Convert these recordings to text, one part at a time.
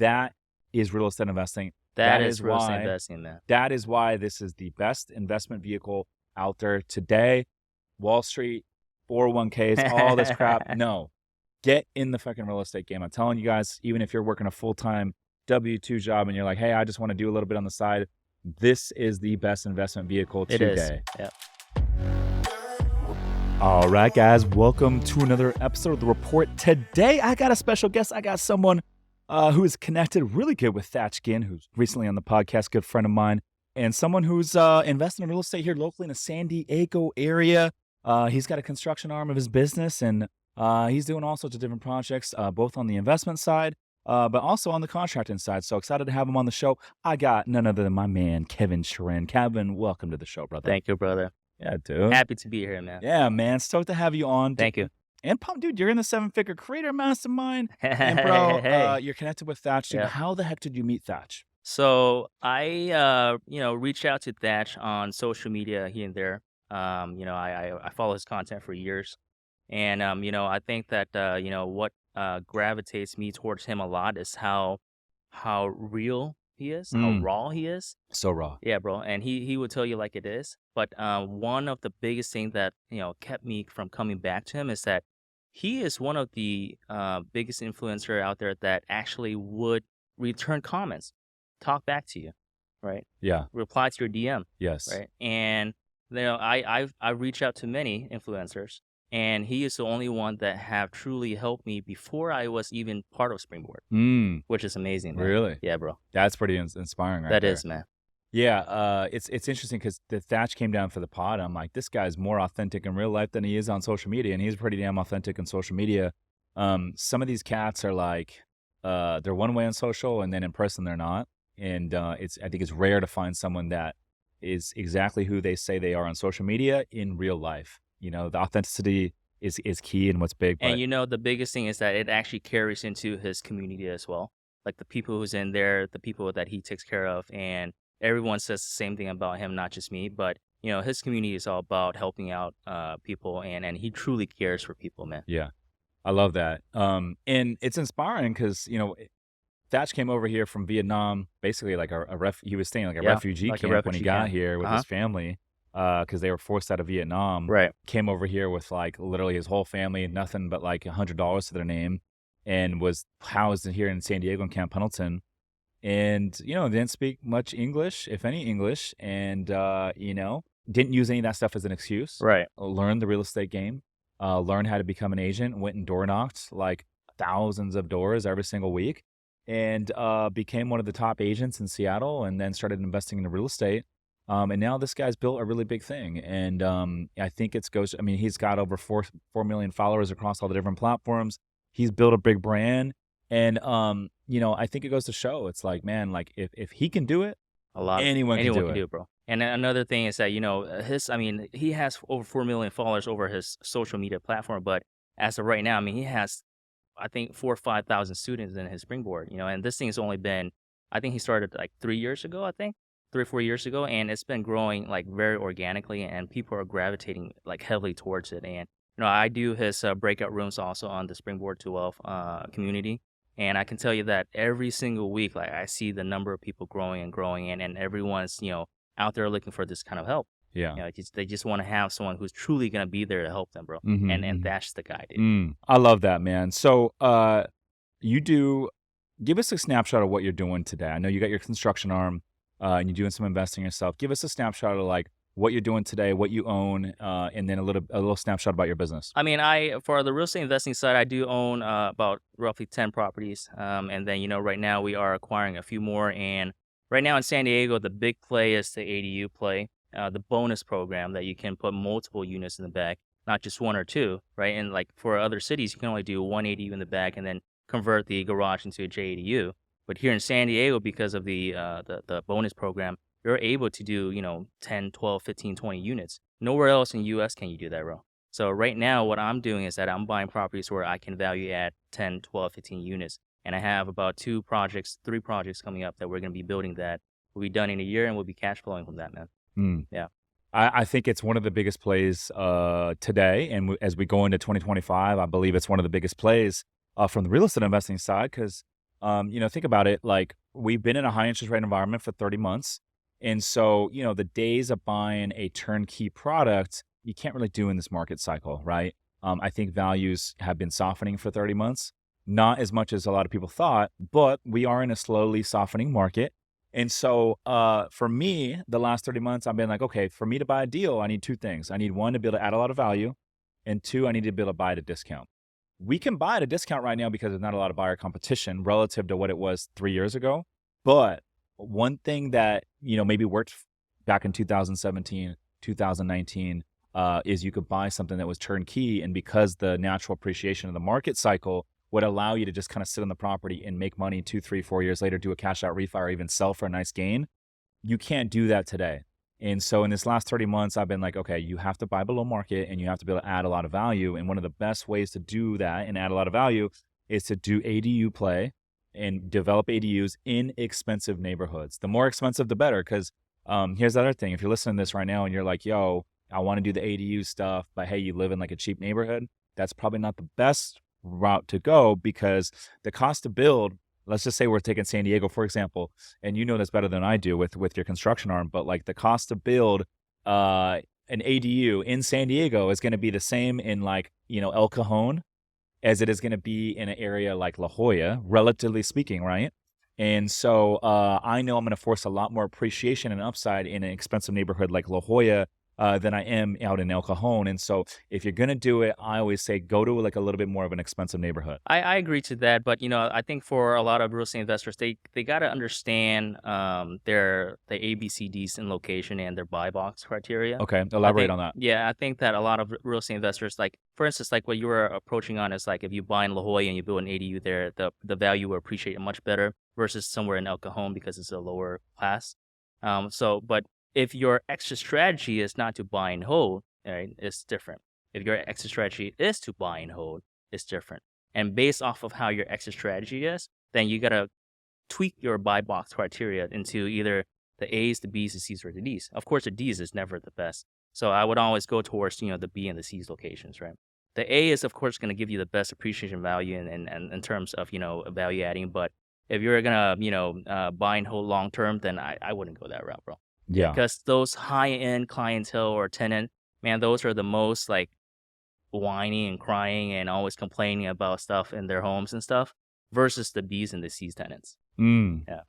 That is real estate investing. That is real estate investing, man. That is why this is the best investment vehicle out there today. Wall Street, 401ks, all this crap. No, get in the fucking real estate game. I'm telling you guys, even if you're working a full-time W-2 job and you're like, hey, I just want to do a little bit on the side, this is the best investment vehicle today. It is. All right, guys, welcome to another episode of The Report. Today, I got a special guest. I got someone who is connected really good with Thatch Ginn, who's recently on the podcast, good friend of mine, and someone who's investing in real estate here locally in the San Diego area. He's got a construction arm of his business, and he's doing all sorts of different projects, both on the investment side, but also on the contracting side. So excited to have him on the show. I got none other than my man, Kevin Shin. Kevin, welcome to the show, brother. Thank you, brother. Yeah, dude. Happy to be here, man. Yeah, man. Stoked to have you on. Thank you. And dude, you're in the 7-figure creator mastermind. And bro, you're connected with Thatch. Dude, how the heck did you meet Thatch? So I, reached out to Thatch on social media here and there. I follow his content for years. And, I think that, what gravitates me towards him a lot is how real he is, how raw he is. So raw. Yeah, bro. And he would tell you like it is. But one of the biggest things that, kept me from coming back to him is that he is one of the biggest influencer out there that actually would return comments, talk back to you, right? Yeah. Reply to your DM. Yes. Right. And, I reach out to many influencers. And he is the only one that have truly helped me before I was even part of Springboard, which is amazing, man. Really? Yeah, bro. That's pretty inspiring, right? That is, man. Yeah, it's interesting because the Thatch came down for the pod. I'm like, this guy's more authentic in real life than he is on social media, and he's pretty damn authentic on social media. Some of these cats are like, they're one way on social, and then in person they're not. And I think it's rare to find someone that is exactly who they say they are on social media in real life. The authenticity is key and what's big. And the biggest thing is that it actually carries into his community as well. Like the people who's in there, the people that he takes care of, and everyone says the same thing about him, not just me. But, his community is all about helping out people, and he truly cares for people, man. Yeah, I love that. And it's inspiring because, Thatch came over here from Vietnam, basically like he was staying like a refugee camp when he got here with his family. Because they were forced out of Vietnam. Right. Came over here with like literally his whole family, nothing but like $100 to their name, and was housed here in San Diego in Camp Pendleton. And, didn't speak much English, if any English, and, didn't use any of that stuff as an excuse. Right. Learned the real estate game, learned how to become an agent, went and door knocked like thousands of doors every single week, and became one of the top agents in Seattle, and then started investing in the real estate. And now this guy's built a really big thing. And I think he's got over 4 million followers across all the different platforms. He's built a big brand. And, I think it goes to show, it's like, man, like if he can do it, anyone can do it, bro. And another thing is that, he has over 4 million followers over his social media platform. But as of right now, he has, I think, 4,000 or 5,000 students in his Springboard, and this thing has only been, I think he started like 3 years ago, 3 or 4 years ago, and it's been growing like very organically, and people are gravitating like heavily towards it. And I do his breakout rooms also on the Springboard to Wealth community, and I can tell you that every single week, like I see the number of people growing and growing, and everyone's out there looking for this kind of help. Yeah, they just want to have someone who's truly gonna be there to help them, bro. And that's the guy, dude. I love that, man. So give us a snapshot of what you're doing today. I know you got your construction arm. And you're doing some investing yourself. Give us a snapshot of like what you're doing today, what you own, and then a little snapshot about your business. For the real estate investing side, I do own about roughly 10 properties. And then, right now we are acquiring a few more. And right now in San Diego, the big play is the ADU play, the bonus program that you can put multiple units in the back, not just one or two, right? And like for other cities, you can only do one ADU in the back and then convert the garage into a JADU. But here in San Diego, because of the bonus program, you're able to do, 10, 12, 15, 20 units. Nowhere else in the U.S. can you do that, bro. So right now, what I'm doing is that I'm buying properties where I can value add 10, 12, 15 units. And I have about 3 projects coming up that we're going to be building that will be done in a year, and we'll be cash flowing from that, man. Yeah. I think it's one of the biggest plays today. And as we go into 2025, I believe it's one of the biggest plays from the real estate investing side because Think about it. Like we've been in a high interest rate environment for 30 months. And so, the days of buying a turnkey product, you can't really do in this market cycle, right? I think values have been softening for 30 months, not as much as a lot of people thought, but we are in a slowly softening market. And so for me, the last 30 months, I've been like, okay, for me to buy a deal, I need two things. I need one, to be able to add a lot of value. And two, I need to be able to buy at a discount. We can buy at a discount right now because there's not a lot of buyer competition relative to what it was 3 years ago. But one thing that, maybe worked back in 2017, 2019, is you could buy something that was turnkey. And because the natural appreciation of the market cycle would allow you to just kind of sit on the property and make money 2, 3, 4 years later, do a cash out refi, or even sell for a nice gain, you can't do that today. And so in this last 30 months, I've been like, okay, you have to buy below market and you have to be able to add a lot of value. And one of the best ways to do that and add a lot of value is to do ADU play and develop ADUs in expensive neighborhoods. The more expensive, the better. Because here's the other thing. If you're listening to this right now and you're like, yo, I want to do the ADU stuff, but hey, you live in like a cheap neighborhood, that's probably not the best route to go, because the cost to build, let's just say we're taking San Diego, for example, and you know this better than I do with your construction arm, but like the cost to build an ADU in San Diego is going to be the same in like, El Cajon as it is going to be in an area like La Jolla, relatively speaking, right? And so I know I'm going to force a lot more appreciation and upside in an expensive neighborhood like La Jolla than I am out in El Cajon. And so if you're going to do it, I always say go to like a little bit more of an expensive neighborhood. I agree to that, but I think for a lot of real estate investors, they got to understand the ABCDs in location and their buy box criteria. Okay, elaborate on that. Yeah, I think that a lot of real estate investors, like for instance, like what you were approaching on is like if you buy in La Jolla and you build an ADU there, the value will appreciate much better versus somewhere in El Cajon because it's a lower class. But if your exit strategy is not to buy and hold, right, it's different. If your exit strategy is to buy and hold, it's different. And based off of how your exit strategy is, then you got to tweak your buy box criteria into either the A's, the B's, the C's, or the D's. Of course, the D's is never the best. So I would always go towards, the B and the C's locations, right? The A is, of course, going to give you the best appreciation value in terms of, value adding. But if you're going to, buy and hold long term, then I wouldn't go that route, bro. Yeah. Because those high-end clientele or tenant, man, those are the most like whining and crying and always complaining about stuff in their homes and stuff versus the B's and the C's tenants. Yeah.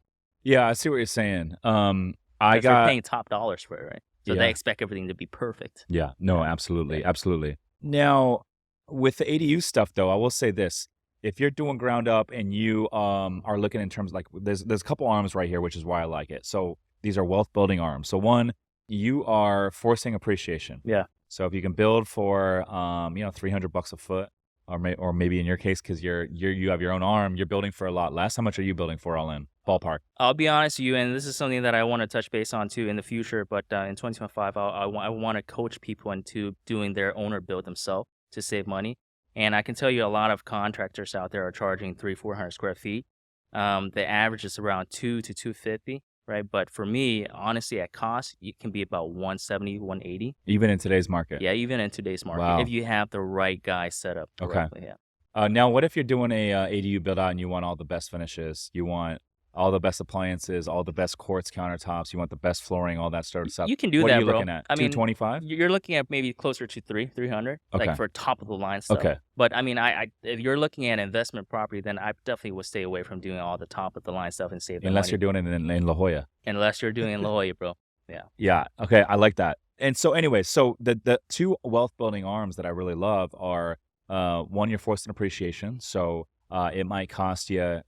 Yeah, I see what you're saying. They're paying top dollars for it, right? So they expect everything to be perfect. Yeah, no, absolutely. Absolutely. Now, with the ADU stuff though, I will say this. If you're doing ground up and you are looking in terms like there's a couple arms right here, which is why I like it. So these are wealth building arms. So one, you are forcing appreciation. Yeah. So if you can build for $300 a foot, or maybe in your case, because you have your own arm, you're building for a lot less. How much are you building for all in ballpark? I'll be honest with you, and this is something that I want to touch base on too in the future. But in 2025, I want to coach people into doing their owner build themselves to save money. And I can tell you a lot of contractors out there are charging 300-400 square feet. The average is around 2 to 250. Right. But for me, honestly, at cost, it can be about 170, 180. Even in today's market? Yeah, even in today's market. Wow. If you have the right guy set up correctly. Okay. Yeah. Now, what if you're doing a ADU build out and you want all the best finishes? You want all the best appliances, all the best quartz countertops. You want the best flooring, all that sort of stuff. You can do what that, are you bro. looking at? I mean, 225? You're looking at maybe closer to 300, Okay. like for top of the line stuff. Okay. But I mean, if you're looking at investment property, then I definitely would stay away from doing all the top of the line stuff and save Unless money. you're doing it in La Jolla. Unless you're doing it in La Jolla, bro. Yeah. Yeah. Okay. I like that. And so anyway, so the two wealth building arms that I really love are one, you're forcing appreciation. So it might cost you,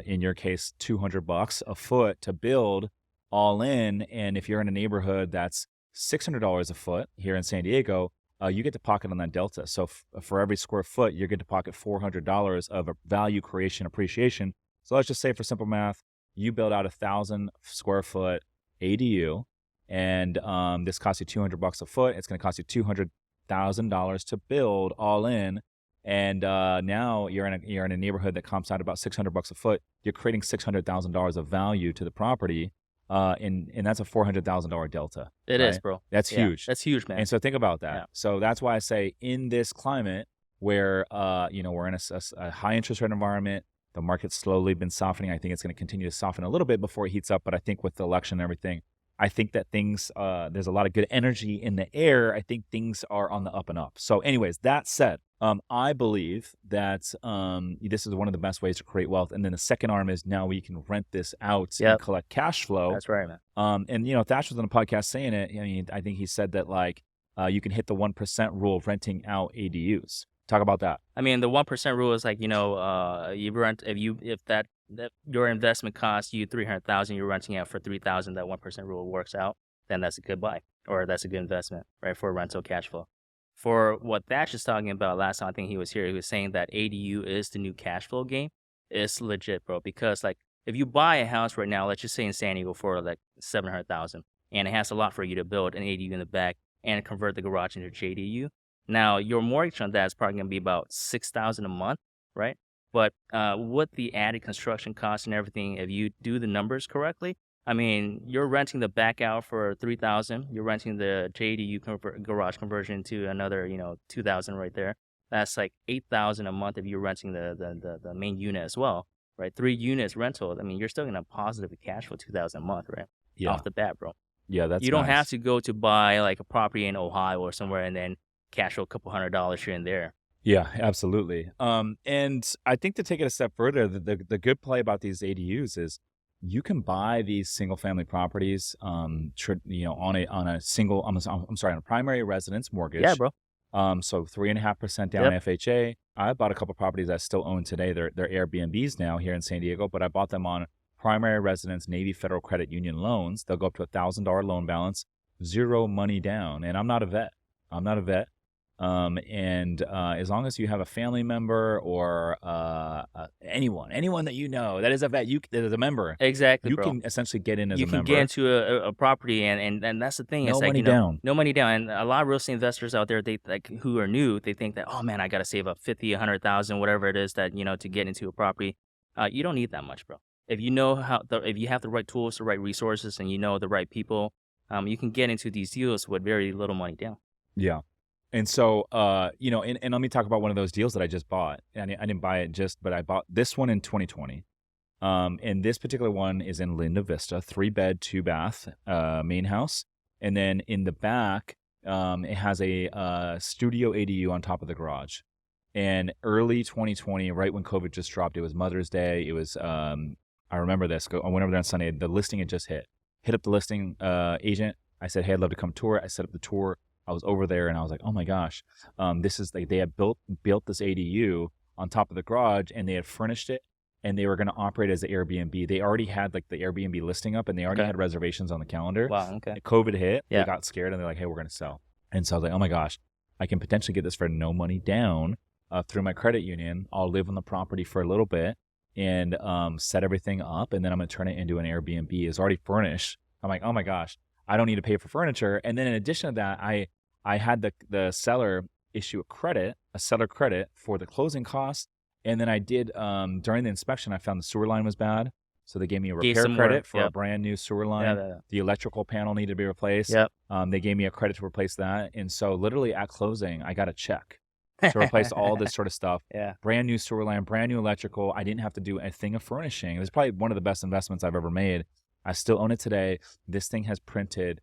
in your case, $200 a foot to build all in. And if you're in a neighborhood that's $600 a foot here in San Diego, you get to pocket on that delta. So for every square foot, you get to pocket $400 of a value creation appreciation. So let's just say for simple math, you build out 1,000 square foot ADU, and this costs you $200 a foot. It's going to cost you $200,000 to build all in. And now you're in a neighborhood that comps out about $600 a foot. You're creating $600,000 of value to the property, and that's a $400,000 delta. It is, bro. That's huge. That's huge, man. And so think about that. Yeah. So that's why I say in this climate where we're in a high interest rate environment, The market's slowly been softening. I think it's going to continue to soften a little bit before it heats up. But I think with the election and everything, I think that things, there's a lot of good energy in the air. I think things are on the up and up. So anyways, that said, I believe that this is one of the best ways to create wealth. And then the second arm is now we can rent this out and collect cash flow. That's right, man. And, Thatch was on a podcast saying it. I mean, I think he said that like you can hit the 1% rule of renting out ADUs. Talk about that. I mean, the 1% rule is like, you rent, if that your investment costs you $300,000, you're renting out for $3,000, that 1% rule works out, then that's a good buy, or that's a good investment, right, for rental cash flow. For what Thatch is talking about last time I think he was here, he was saying that ADU is the new cash flow game. It's legit, bro, because like if you buy a house right now, let's just say in San Diego for like $700,000, and it has a lot for you to build an ADU in the back and convert the garage into JDU. Now, your mortgage on that is probably going to be about $6,000 a month, right? But with the added construction costs and everything, if you do the numbers correctly, I mean, you're renting the back out for $3,000. You're renting the JDU garage conversion to another, $2,000 right there. That's like $8,000 a month if you're renting the main unit as well, right? 3 units rental. I mean, you're still going to positive cash flow $2,000 a month, right? Yeah. Off the bat, bro. Yeah, that's You don't nice. have to go to buy like a property in Ohio or somewhere and then cash flow a couple $100 here and there. Yeah, absolutely. And I think to take it a step further, the good play about these ADUs is you can buy these single family properties, on a single, on a primary residence mortgage. Yeah, bro. So 3.5% down FHA. I bought a couple properties I still own today. They're Airbnbs now here in San Diego, but I bought them on primary residence Navy Federal Credit Union loans. They'll go up to $1,000 loan balance, 0 money down. And I'm not a vet. And as long as you have a family member or anyone that you know that is a vet, that is a member, exactly, you bro. can essentially get in as a member. You can get into a property, and that's the thing. No it's like, money down. No money down. And a lot of real estate investors out there, they like who are new, they think that, oh man, I got to save up 50, 100,000, whatever it is that to get into a property. You don't need that much, bro. If you know if you have the right tools, the right resources, and you know the right people, you can get into these deals with very little money down. Yeah. And so, and let me talk about one of those deals that I just bought. And I didn't buy it but I bought this one in 2020. And this particular one is in Linda Vista, 3-bed, 2-bath, main house. And then in the back, it has a studio ADU on top of the garage. And early 2020, right when COVID just dropped, it was Mother's Day. It was, I remember this. I went over there on Sunday. The listing had just hit. Hit up the listing agent. I said, hey, I'd love to come tour. I set up the tour. I was over there and I was like, oh my gosh, this is like, they had built this ADU on top of the garage and they had furnished it and they were going to operate as an Airbnb. They already had like the Airbnb listing up and they already had reservations on the calendar. Wow, okay. COVID hit, they got scared and they're like, hey, we're going to sell. And so I was like, oh my gosh, I can potentially get this for no money down through my credit union. I'll live on the property for a little bit and set everything up and then I'm going to turn it into an Airbnb. It's already furnished. I'm like, oh my gosh, I don't need to pay for furniture. And then in addition to that, I had the seller issue a seller credit for the closing costs. And then I did, during the inspection, I found the sewer line was bad. So they gave me a repair credit for a brand new sewer line. The electrical panel needed to be replaced. They gave me a credit to replace that. And so literally at closing, I got a check to replace all this sort of stuff. Brand new sewer line, brand new electrical. I didn't have to do a thing of furnishing. It was probably one of the best investments I've ever made. I still own it today. This thing has printed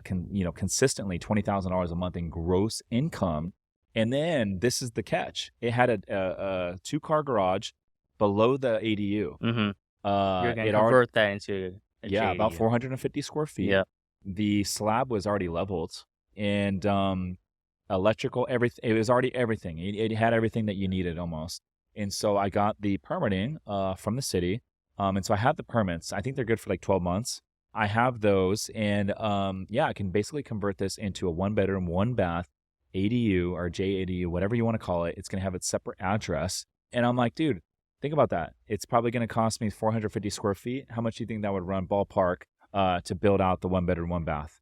consistently $20,000 a month in gross income. And then this is the catch. It had a 2-car garage below the ADU. Mm-hmm. You're going to convert that into a JDU. About 450 square feet. Yeah. The slab was already leveled and electrical, everything. It was already everything. It had everything that you needed almost. And so I got the permitting from the city. And so I have the permits. I think they're good for like 12 months. I have those, and I can basically convert this into a 1-bedroom, 1-bath ADU or JADU, whatever you want to call it. It's going to have its separate address. And I'm like, dude, think about that. It's probably going to cost me 450 square feet. How much do you think that would run ballpark to build out the 1-bedroom, 1-bath?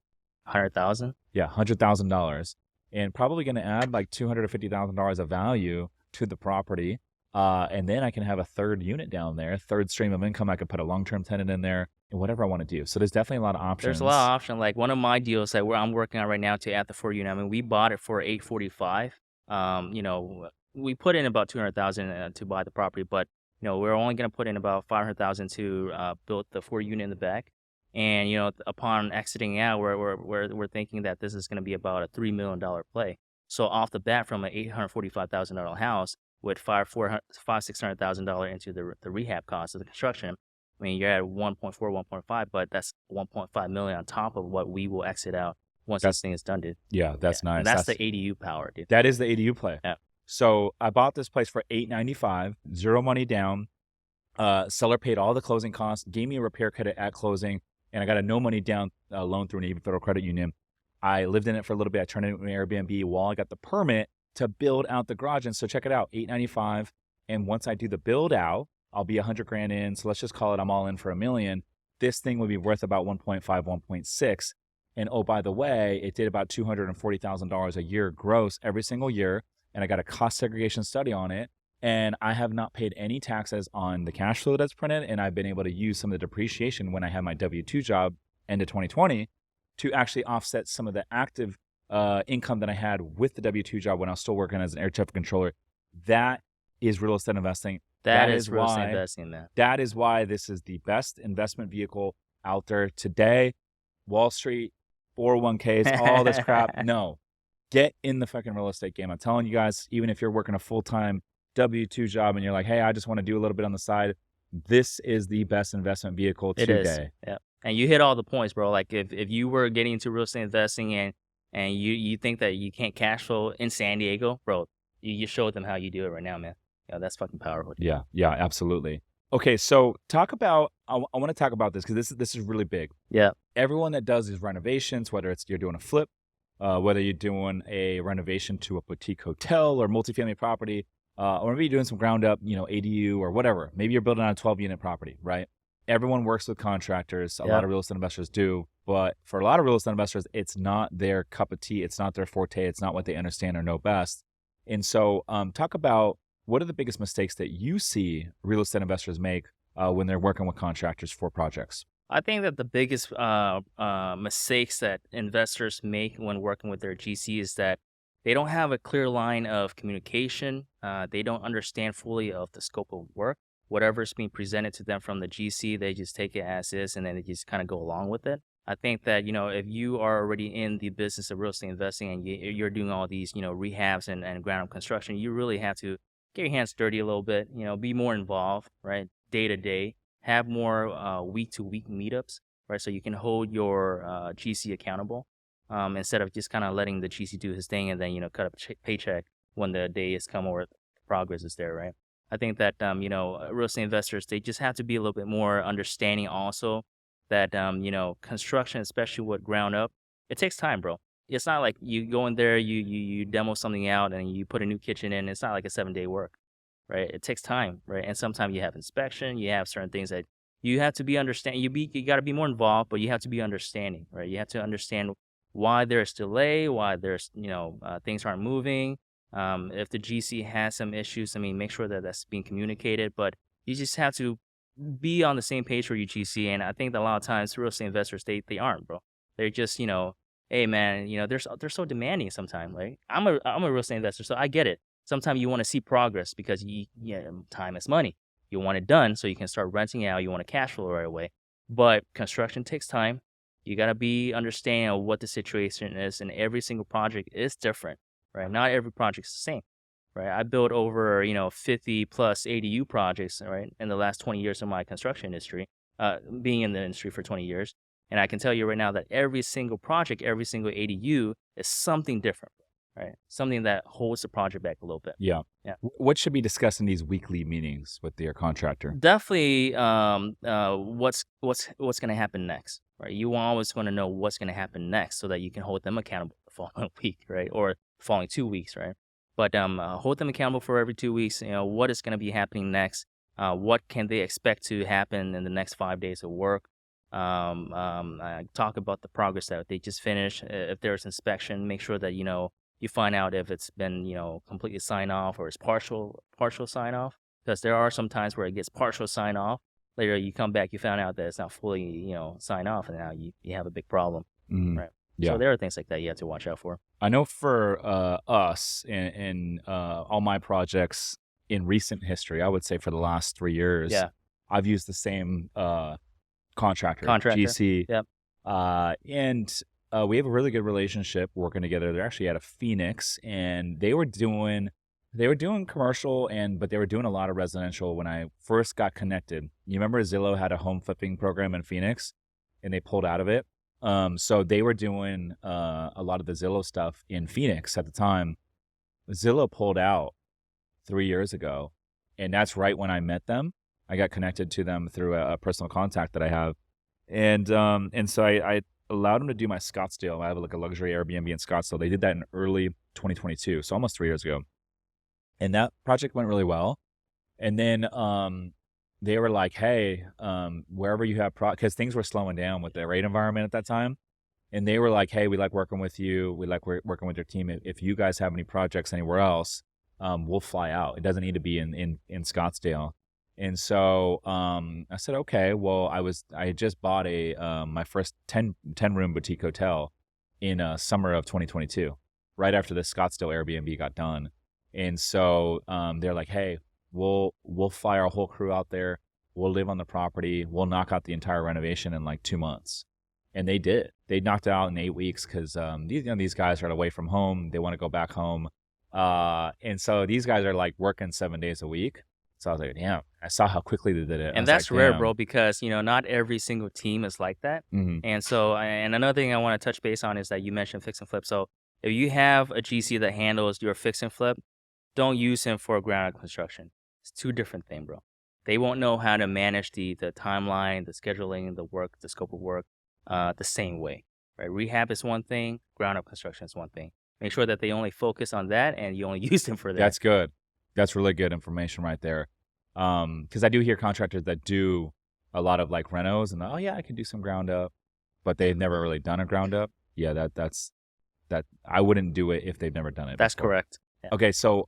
$100,000? Yeah, $100,000. And probably going to add like $250,000 of value to the property. And then I can have a 3rd unit down there, 3rd stream of income. I could put a long-term tenant in there and whatever I want to do. So there's definitely a lot of options. There's a lot of options. Like one of my deals that I'm working on right now to add the 4 unit. I mean, we bought it for $845. We put in about $200,000 to buy the property, but we're only going to put in about 500,000 to build the 4 unit in the back. And, upon exiting out, we're thinking that this is going to be about a $3 million play. So off the bat, from an $845,000 house with $600,000 into the rehab cost of the construction, I mean, you're at 1.4, 1.5, but that's 1.5 million on top of what we will exit out once this thing is done, dude. Yeah, that's nice. And that's the ADU power, dude. That is the ADU play. Yeah. So I bought this place for $895, zero money down. Seller paid all the closing costs, gave me a repair credit at closing, and I got a no money down loan through an even federal credit union. I lived in it for a little bit. I turned it into an Airbnb while I got the permit to build out the garage. And so check it out, $895. And once I do the build out, I'll be $100,000 in. So let's just call it I'm all in for $1 million. This thing would be worth about 1.5, 1.6. And oh, by the way, it did about $240,000 a year gross every single year. And I got a cost segregation study on it. And I have not paid any taxes on the cash flow that's printed. And I've been able to use some of the depreciation when I had my W-2 job end of 2020 to actually offset some of the active income that I had with the W-2 job when I was still working as an air traffic controller. That is real estate investing. That is real estate investing, man. That is why this is the best investment vehicle out there today. Wall Street, 401ks, all this crap. No, get in the fucking real estate game. I'm telling you guys, even if you're working a full-time W-2 job and you're like, hey, I just want to do a little bit on the side, this is the best investment vehicle today. It is. Yeah. And you hit all the points, bro. Like if you were getting into real estate investing and you think that you can't cash flow in San Diego, bro, you showed them how you do it right now, man. Yeah, that's fucking powerful. Yeah, absolutely. Okay, so talk about, I want to talk about this because this is really big. Yeah. Everyone that does these renovations, whether it's you're doing a flip, whether you're doing a renovation to a boutique hotel or multifamily property, or maybe you're doing some ground up, ADU or whatever. Maybe you're building on a 12-unit property, right? Everyone works with contractors. A lot of real estate investors do. But for a lot of real estate investors, it's not their cup of tea. It's not their forte. It's not what they understand or know best. And so talk about what are the biggest mistakes that you see real estate investors make when they're working with contractors for projects? I think that the biggest mistakes that investors make when working with their GC is that they don't have a clear line of communication. They don't understand fully of the scope of work. Whatever is being presented to them from the GC, they just take it as is and then they just kind of go along with it. I think that, if you are already in the business of real estate investing and you're doing all these, rehabs and ground up construction, you really have to get your hands dirty a little bit, be more involved, right? Day to day, have more week to week meetups, right? So you can hold your GC accountable instead of just kind of letting the GC do his thing and then, cut up a paycheck when the day has come or progress is there, right? I think that, real estate investors, they just have to be a little bit more understanding also that, construction, especially with ground up, it takes time, bro. It's not like you go in there, you demo something out and you put a new kitchen in. It's not like a 7-day work, right? It takes time, right? And sometimes you have inspection, you have certain things that you have to be understanding. You got to be more involved, but you have to be understanding, right? You have to understand why there's delay, why there's, things aren't moving. If the GC has some issues, make sure that that's being communicated, but you just have to be on the same page for your GC. And I think that a lot of times real estate investors, they aren't, bro. They're just, hey man, they're so demanding sometimes. Like I'm a real estate investor, so I get it. Sometimes you want to see progress because time is money. You want it done so you can start renting out. You want to cash flow right away. But construction takes time. You got to be understanding of what the situation is, and every single project is different. Right? Not every project is the same, right? I built over, 50 plus ADU projects, right, in the last 20 years of my construction industry, being in the industry for 20 years. And I can tell you right now that every single project, every single ADU is something different, right? Something that holds the project back a little bit. Yeah. What should be discussed in these weekly meetings with your contractor? Definitely what's going to happen next, right? You always want to know what's going to happen next so that you can hold them accountable the following week, right? Or following 2 weeks, right? But hold them accountable for every 2 weeks. What is going to be happening next? What can they expect to happen in the next 5 days of work? Talk about the progress that they just finished. If there's inspection, make sure that you find out if it's been completely signed off or it's partial sign off. Because there are some times where it gets partial sign off. Later you come back, you found out that it's not fully signed off, and now you have a big problem, right? Yeah. So there are things like that you have to watch out for. I know for us in all my projects, in recent history, I would say for the last 3 years, Yeah. I've used the same contractor, Contractor. GC. Yep. And we have a really good relationship working together. They're actually out of Phoenix, and they were doing commercial, but they were doing a lot of residential when I first got connected. You remember Zillow had a home flipping program in Phoenix, and they pulled out of it. So they were doing a lot of the Zillow stuff in Phoenix at the time. Zillow pulled out 3 years ago, and that's right when I met them. I got connected to them through a personal contact that I have, and so I allowed them to do my Scottsdale. I have like a luxury Airbnb in Scottsdale. They did that in early 2022, so almost 3 years ago, and that project went really well. And then they were like, "Hey, wherever you have because things were slowing down with the rate environment at that time." And they were like, "Hey, we like working with you. We like working with your team. If you guys have any projects anywhere else, we'll fly out. It doesn't need to be in Scottsdale." And so I said, "Okay." Well, I had just bought my first 10 room boutique hotel in summer of 2022, right after the Scottsdale Airbnb got done. And so they're like, "Hey, we'll fly our whole crew out there. We'll live on the property. We'll knock out the entire renovation in like 2 months." And they did. They knocked it out in 8 weeks because these guys are away from home. They want to go back home. And so these guys are like working 7 days a week. So I was like, damn, I saw how quickly they did it. And that's rare, bro, because, not every single team is like that. Mm-hmm. And so, and another thing I want to touch base on is that you mentioned fix and flip. So if you have a GC that handles your fix and flip, don't use him for ground up construction. It's two different things, bro. They won't know how to manage the timeline, the scheduling, the work, the scope of work the same way, right? Rehab is one thing, ground up construction is one thing. Make sure that they only focus on that and you only use them for that. That's good. That's really good information right there. Because I do hear contractors that do a lot of like renos and oh yeah, I can do some ground up, but they've never really done a ground up. Yeah, that's I wouldn't do it if they've never done it. That's before. correct. Yeah. Okay, so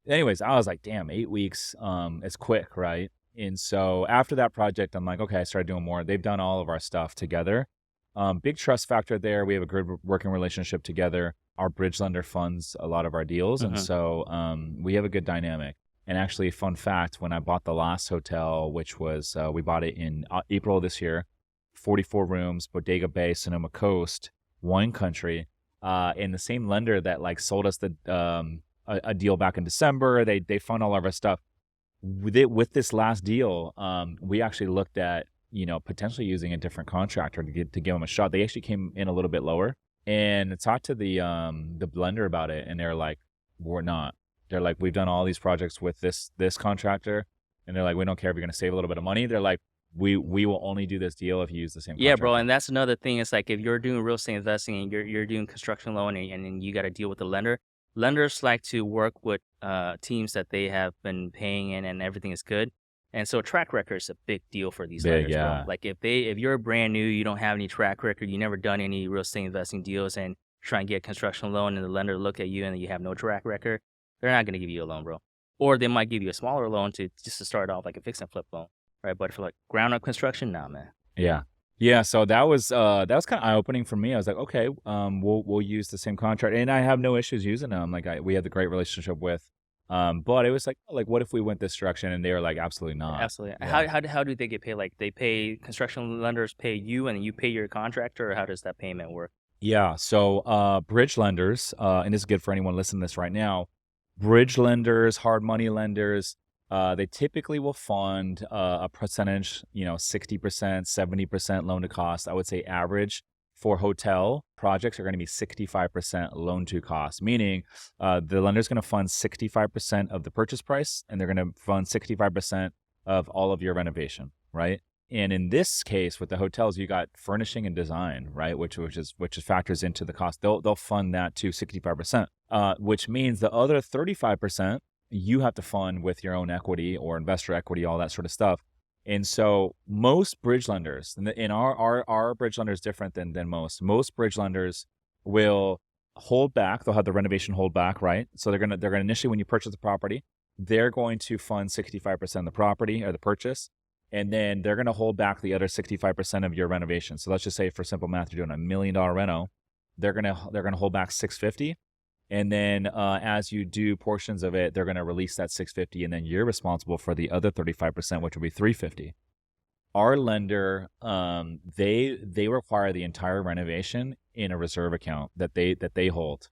anyways, I was like, damn, 8 weeks, it's quick, right? And so after that project, I'm like, okay, I started doing more. They've done all of our stuff together. Big trust factor there. We have a good working relationship together. Our bridge lender funds a lot of our deals. Mm-hmm. And so we have a good dynamic. And actually, fun fact, when I bought the last hotel, which was, we bought it in April of this year, 44 rooms, Bodega Bay, Sonoma Coast, wine country, and the same lender that like sold us a deal back in December, they fund all of our stuff. With this last deal, we actually looked at, potentially using a different contractor to give them a shot. They actually came in a little bit lower and talked to the lender about it. And they're like, we're not. They're like, we've done all these projects with this contractor. And they're like, we don't care if you're going to save a little bit of money. They're like, we will only do this deal if you use the same contractor. Yeah, bro. And that's another thing. It's like if you're doing real estate investing and you're doing construction loan and then you got to deal with the lender. Lenders like to work with teams that they have been paying in and everything is good. And so track record is a big deal for these lenders, yeah. bro. Like if you're brand new, you don't have any track record, you never done any real estate investing deals and try and get a construction loan and the lender look at you and you have no track record, they're not going to give you a loan, bro. Or they might give you a smaller loan just to start off like a fix and flip loan, right? But for like ground up construction, nah, man. Yeah, so that was kind of eye opening for me. I was like, okay, we'll use the same contract, and I have no issues using them. Like we had the great relationship with, but it was like what if we went this direction? And they were like, absolutely not. Absolutely. Yeah. How do they get paid? Like they pay construction lenders pay you, and you pay your contractor, or how does that payment work? Yeah, so bridge lenders, and this is good for anyone listening to this right now. Bridge lenders, hard money lenders. They typically will fund a percentage, 60%, 70% loan to cost. I would say average for hotel projects are going to be 65% loan to cost, meaning the lender's going to fund 65% of the purchase price and they're going to fund 65% of all of your renovation, right? And in this case, with the hotels, you got furnishing and design, right? Which factors into the cost. They'll fund that to 65%, which means the other 35%. You have to fund with your own equity or investor equity, all that sort of stuff. And so most bridge lenders, and our bridge lender is different than most. Most bridge lenders will hold back. They'll have the renovation hold back, right? So they're gonna initially, when you purchase the property, they're going to fund 65% of the property or the purchase, and then they're gonna hold back the other 65% of your renovation. So let's just say, for simple math, you're doing $1 million reno, they're gonna hold back $650. And then as you do portions of it, they're going to release that 650, and then you're responsible for the other 35%, which will be 350. Our lender, they require the entire renovation in a reserve account that they hold.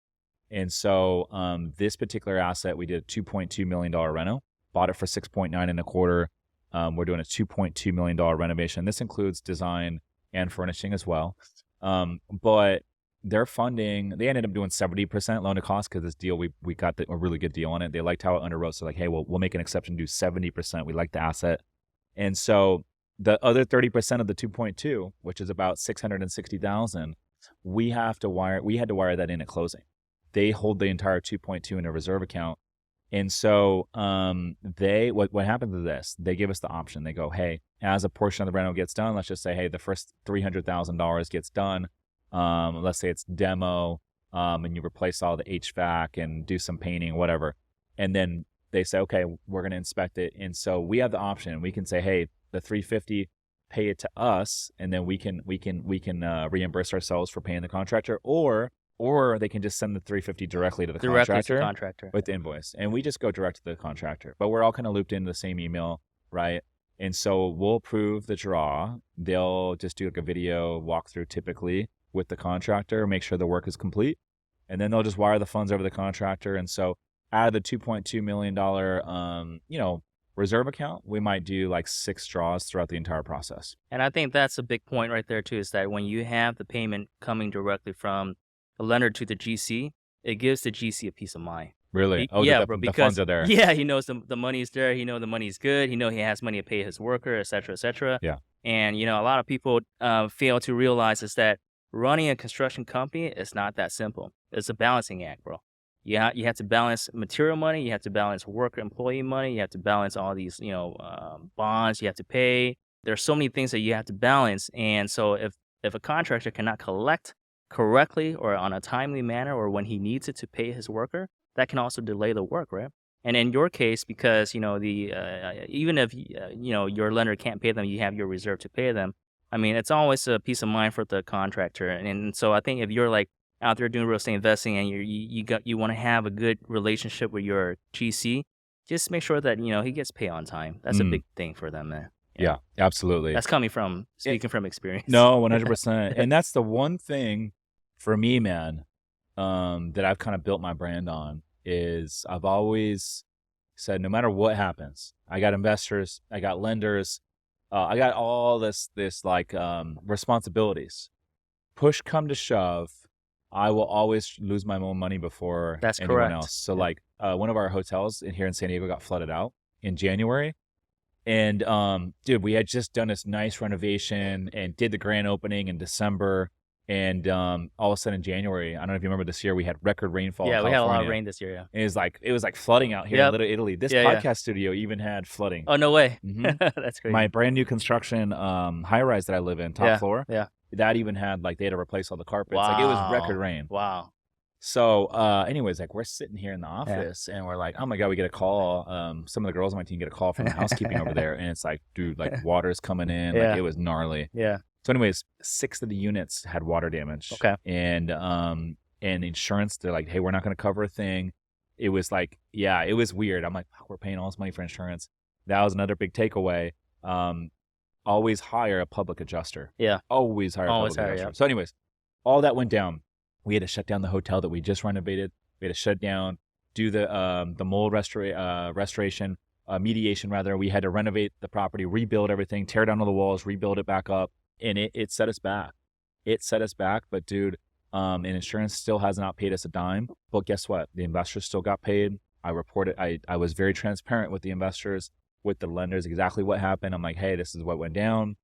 And so this particular asset, we did a $2.2 million reno, bought it for 6.9 and a quarter. We're doing a $2.2 million renovation. This includes design and furnishing as well. But their funding, they ended up doing 70% loan to cost because this deal, we got a really good deal on it. They liked how it underwrote. So like, hey, we'll make an exception, do 70%. We like the asset. And so the other 30% of the 2.2, which is about 660,000, we had to wire that in at closing. They hold the entire 2.2 in a reserve account. And so what happens is this, they give us the option. They go, hey, as a portion of the rental gets done, let's just say, hey, the first $300,000 gets done. Let's say it's demo, and you replace all the HVAC and do some painting, whatever. And then they say, okay, we're going to inspect it. And so we have the option. We can say, hey, the 350, pay it to us, and then we can reimburse ourselves for paying the contractor, or they can just send the 350 directly to the contractor with the invoice, and we just go direct to the contractor. But we're all kind of looped into the same email, right? And so we'll approve the draw. They'll just do like a video walkthrough typically with the contractor, make sure the work is complete, and then they'll just wire the funds over the contractor. And so out of the $2.2 million, reserve account, we might do like 6 draws throughout the entire process. And I think that's a big point right there too, is that when you have the payment coming directly from the lender to the GC, it gives the GC a peace of mind. Really? Bro, the funds are there. Yeah, he knows the money's there. He knows the money's good. He knows he has money to pay his worker, et cetera, et cetera. Yeah. And, a lot of people fail to realize is that running a construction company is not that simple. It's a balancing act, bro. You have to balance material money. You have to balance worker employee money. You have to balance all these, bonds you have to pay. There's so many things that you have to balance. And so if a contractor cannot collect correctly or on a timely manner or when he needs it to pay his worker, that can also delay the work, right? And in your case, because, even if, your lender can't pay them, you have your reserve to pay them. I mean, it's always a peace of mind for the contractor. And so I think if you're like out there doing real estate investing and you want to have a good relationship with your GC, just make sure that, he gets paid on time. That's a big thing for them, man. Yeah, absolutely. That's speaking from experience. No, 100%. And that's the one thing for me, man, that I've kind of built my brand on is I've always said, no matter what happens, I got investors, I got lenders, I got all this like responsibilities. Push come to shove, I will always lose my own money before anyone else. So like one of our hotels here in San Diego got flooded out in January. And dude, we had just done this nice renovation and did the grand opening in December. And all of a sudden in January, I don't know if you remember this year, we had record rainfall. Yeah, in we California. had a lot of rain this year. Yeah, it was like flooding out here in Little Italy. This podcast studio even had flooding. Oh, no way. Mm-hmm. That's crazy. My brand new construction high rise that I live in, top floor. Yeah, that even had they had to replace all the carpets. Wow. Like it was record rain. Wow. So anyways, like we're sitting here in the office and we're like, oh my God, we get a call. Some of the girls on my team get a call from the housekeeping over there. And it's like, dude, like water's coming in. Like it was gnarly. Yeah. So anyways, 6 of the units had water damage. Okay. And insurance, they're like, hey, we're not going to cover a thing. It was like, yeah, it was weird. I'm like, oh, we're paying all this money for insurance. That was another big takeaway. Always hire a public adjuster. Yeah. Always hire a public adjuster. Yeah. So anyways, all that went down. We had to shut down the hotel that we just renovated. We had to shut down, do the mold restoration, mediation rather. We had to renovate the property, rebuild everything, tear down all the walls, rebuild it back up. And it set us back. But dude, and insurance still has not paid us a dime. But guess what? The investors still got paid. I reported, I was very transparent with the investors, with the lenders, exactly what happened. I'm like, hey, this is what went down.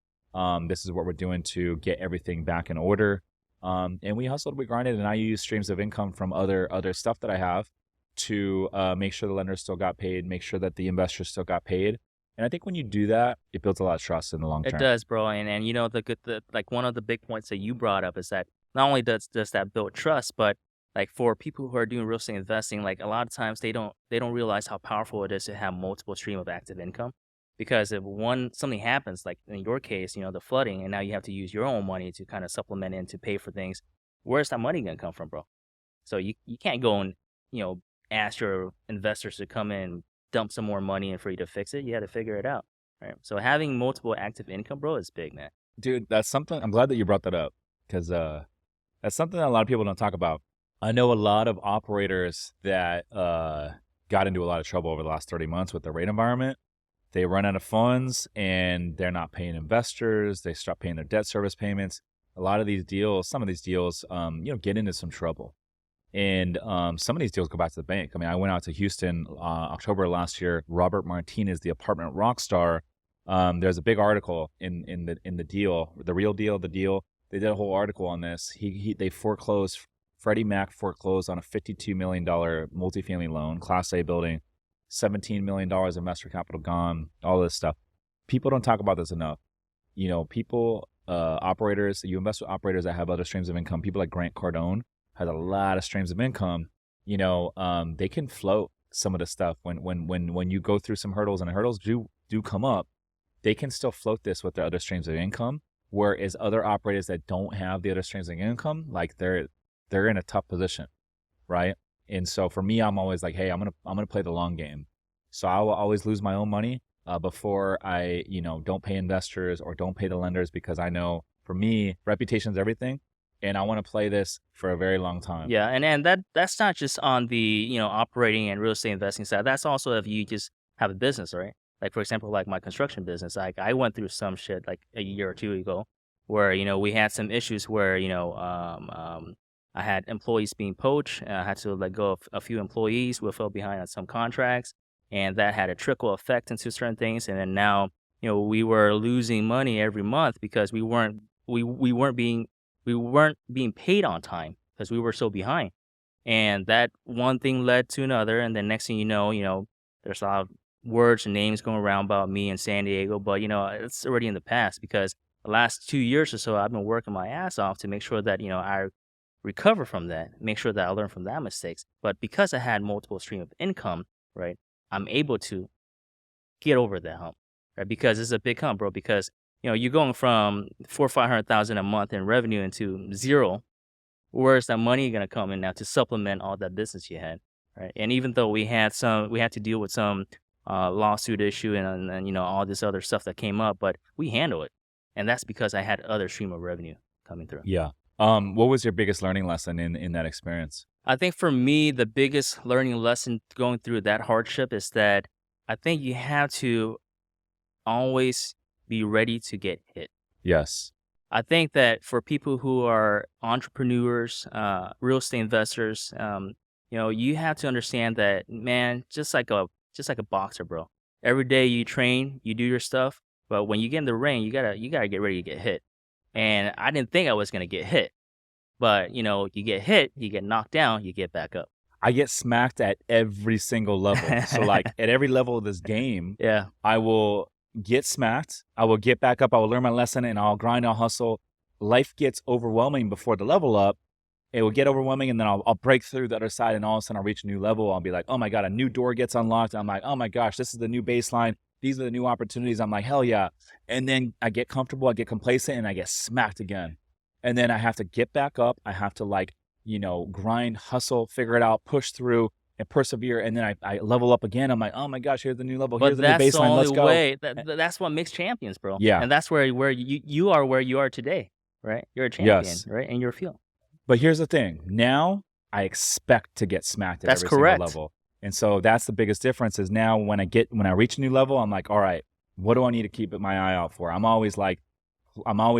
This is what we're doing to get everything back in order. And we hustled, we grinded, and I used streams of income from other stuff that I have to make sure the lenders still got paid, make sure that the investors still got paid. And I think when you do that, it builds a lot of trust in the long term. It does, bro. And like one of the big points that you brought up is that not only does that build trust, but like for people who are doing real estate investing, like a lot of times they don't realize how powerful it is to have multiple stream of active income. Because if something happens, like in your case, the flooding, and now you have to use your own money to kind of supplement in to pay for things, where's that money gonna come from, bro? So you can't go and, ask your investors to come in and dump some more money in for you to fix it. You had to figure it out, right? So having multiple active income, bro, is big, man. Dude, that's something. I'm glad that you brought that up because that's something that a lot of people don't talk about. I know a lot of operators that got into a lot of trouble over the last 30 months with the rate environment. They run out of funds and they're not paying investors. They stop paying their debt service payments. A lot of these deals, some of these deals, get into some trouble. And some of these deals go back to the bank. I mean, I went out to Houston October last year. Robert Martinez, the apartment rock star. There's a big article in the deal, the real deal, the deal. They did a whole article on this. They foreclosed. Freddie Mac foreclosed on a $52 million multifamily loan, Class A building, $17 million investor capital gone, all this stuff. People don't talk about this enough. People, operators, you invest with operators that have other streams of income. People like Grant Cardone has a lot of streams of income. They can float some of the stuff when you go through some hurdles, and the hurdles do come up. They can still float this with their other streams of income. Whereas other operators that don't have the other streams of income, like they're in a tough position, right? And so for me, I'm always like, hey, I'm gonna play the long game. So I will always lose my own money before I, don't pay investors or don't pay the lenders, because I know for me, reputation's everything, and I want to play this for a very long time. Yeah, and that's not just on the operating and real estate investing side. That's also if you just have a business, right? Like, for example, like my construction business. Like, I went through some shit like a year or two ago where we had some issues where I had employees being poached. I had to let go of a few employees who fell behind on some contracts, and that had a trickle effect into certain things. And then now, we were losing money every month because we weren't being paid on time because we were so behind. And that one thing led to another, and then next thing you know, there's a lot of words and names going around about me in San Diego, but it's already in the past because the last 2 years or so, I've been working my ass off to make sure that I recover from that, make sure that I learn from that mistakes. But because I had multiple stream of income, right, I'm able to get over that hump, right? Because it's a big hump, bro. Because you're going from $400,000-500,000 a month in revenue into zero. Where's that money gonna come in now to supplement all that business you had, right? And even though we had to deal with some lawsuit issue and all this other stuff that came up, but we handle it, and that's because I had other stream of revenue coming through. Yeah. What was your biggest learning lesson in that experience? I think for me, the biggest learning lesson going through that hardship is that I think you have to always be ready to get hit. Yes. I think that for people who are entrepreneurs, real estate investors, you have to understand that, man, just like a boxer, bro. Every day you train, you do your stuff, but when you get in the ring, you gotta get ready to get hit. And I didn't think I was gonna get hit, but you get hit, you get knocked down, you get back up. I get smacked at every single level. So like at every level of this game, Yeah. I will get smacked. I will get back up. I will learn my lesson, and I'll grind. I'll hustle. Life gets overwhelming before the level up. It will get overwhelming, and then I'll break through the other side, and all of a sudden I'll reach a new level. I'll be like, oh my God, a new door gets unlocked. I'm like, oh my gosh, this is the new baseline. These are the new opportunities. I'm like, hell yeah. And then I get comfortable, I get complacent, and I get smacked again. And then I have to get back up. I have to grind, hustle, figure it out, push through, and persevere. And then I level up again. I'm like, oh my gosh, here's the new level. Here's the new baseline. Let's go. That's what makes champions, bro. Yeah. And that's where you are where you are today, right? You're a champion, Yes. right? In your field. But here's the thing. Now I expect to get smacked at That's every correct. single level. And so that's the biggest difference is now when I reach a new level, I'm like, all right, what do I need to keep my eye out for? I'm always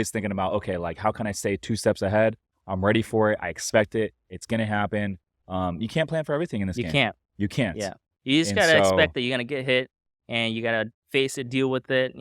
thinking about, okay, like how can I stay 2 steps ahead? I'm ready for it. I expect it. It's going to happen. You can't plan for everything in this game. You can't. Yeah. You just got to expect that you're going to get hit, and you got to face it, deal with it,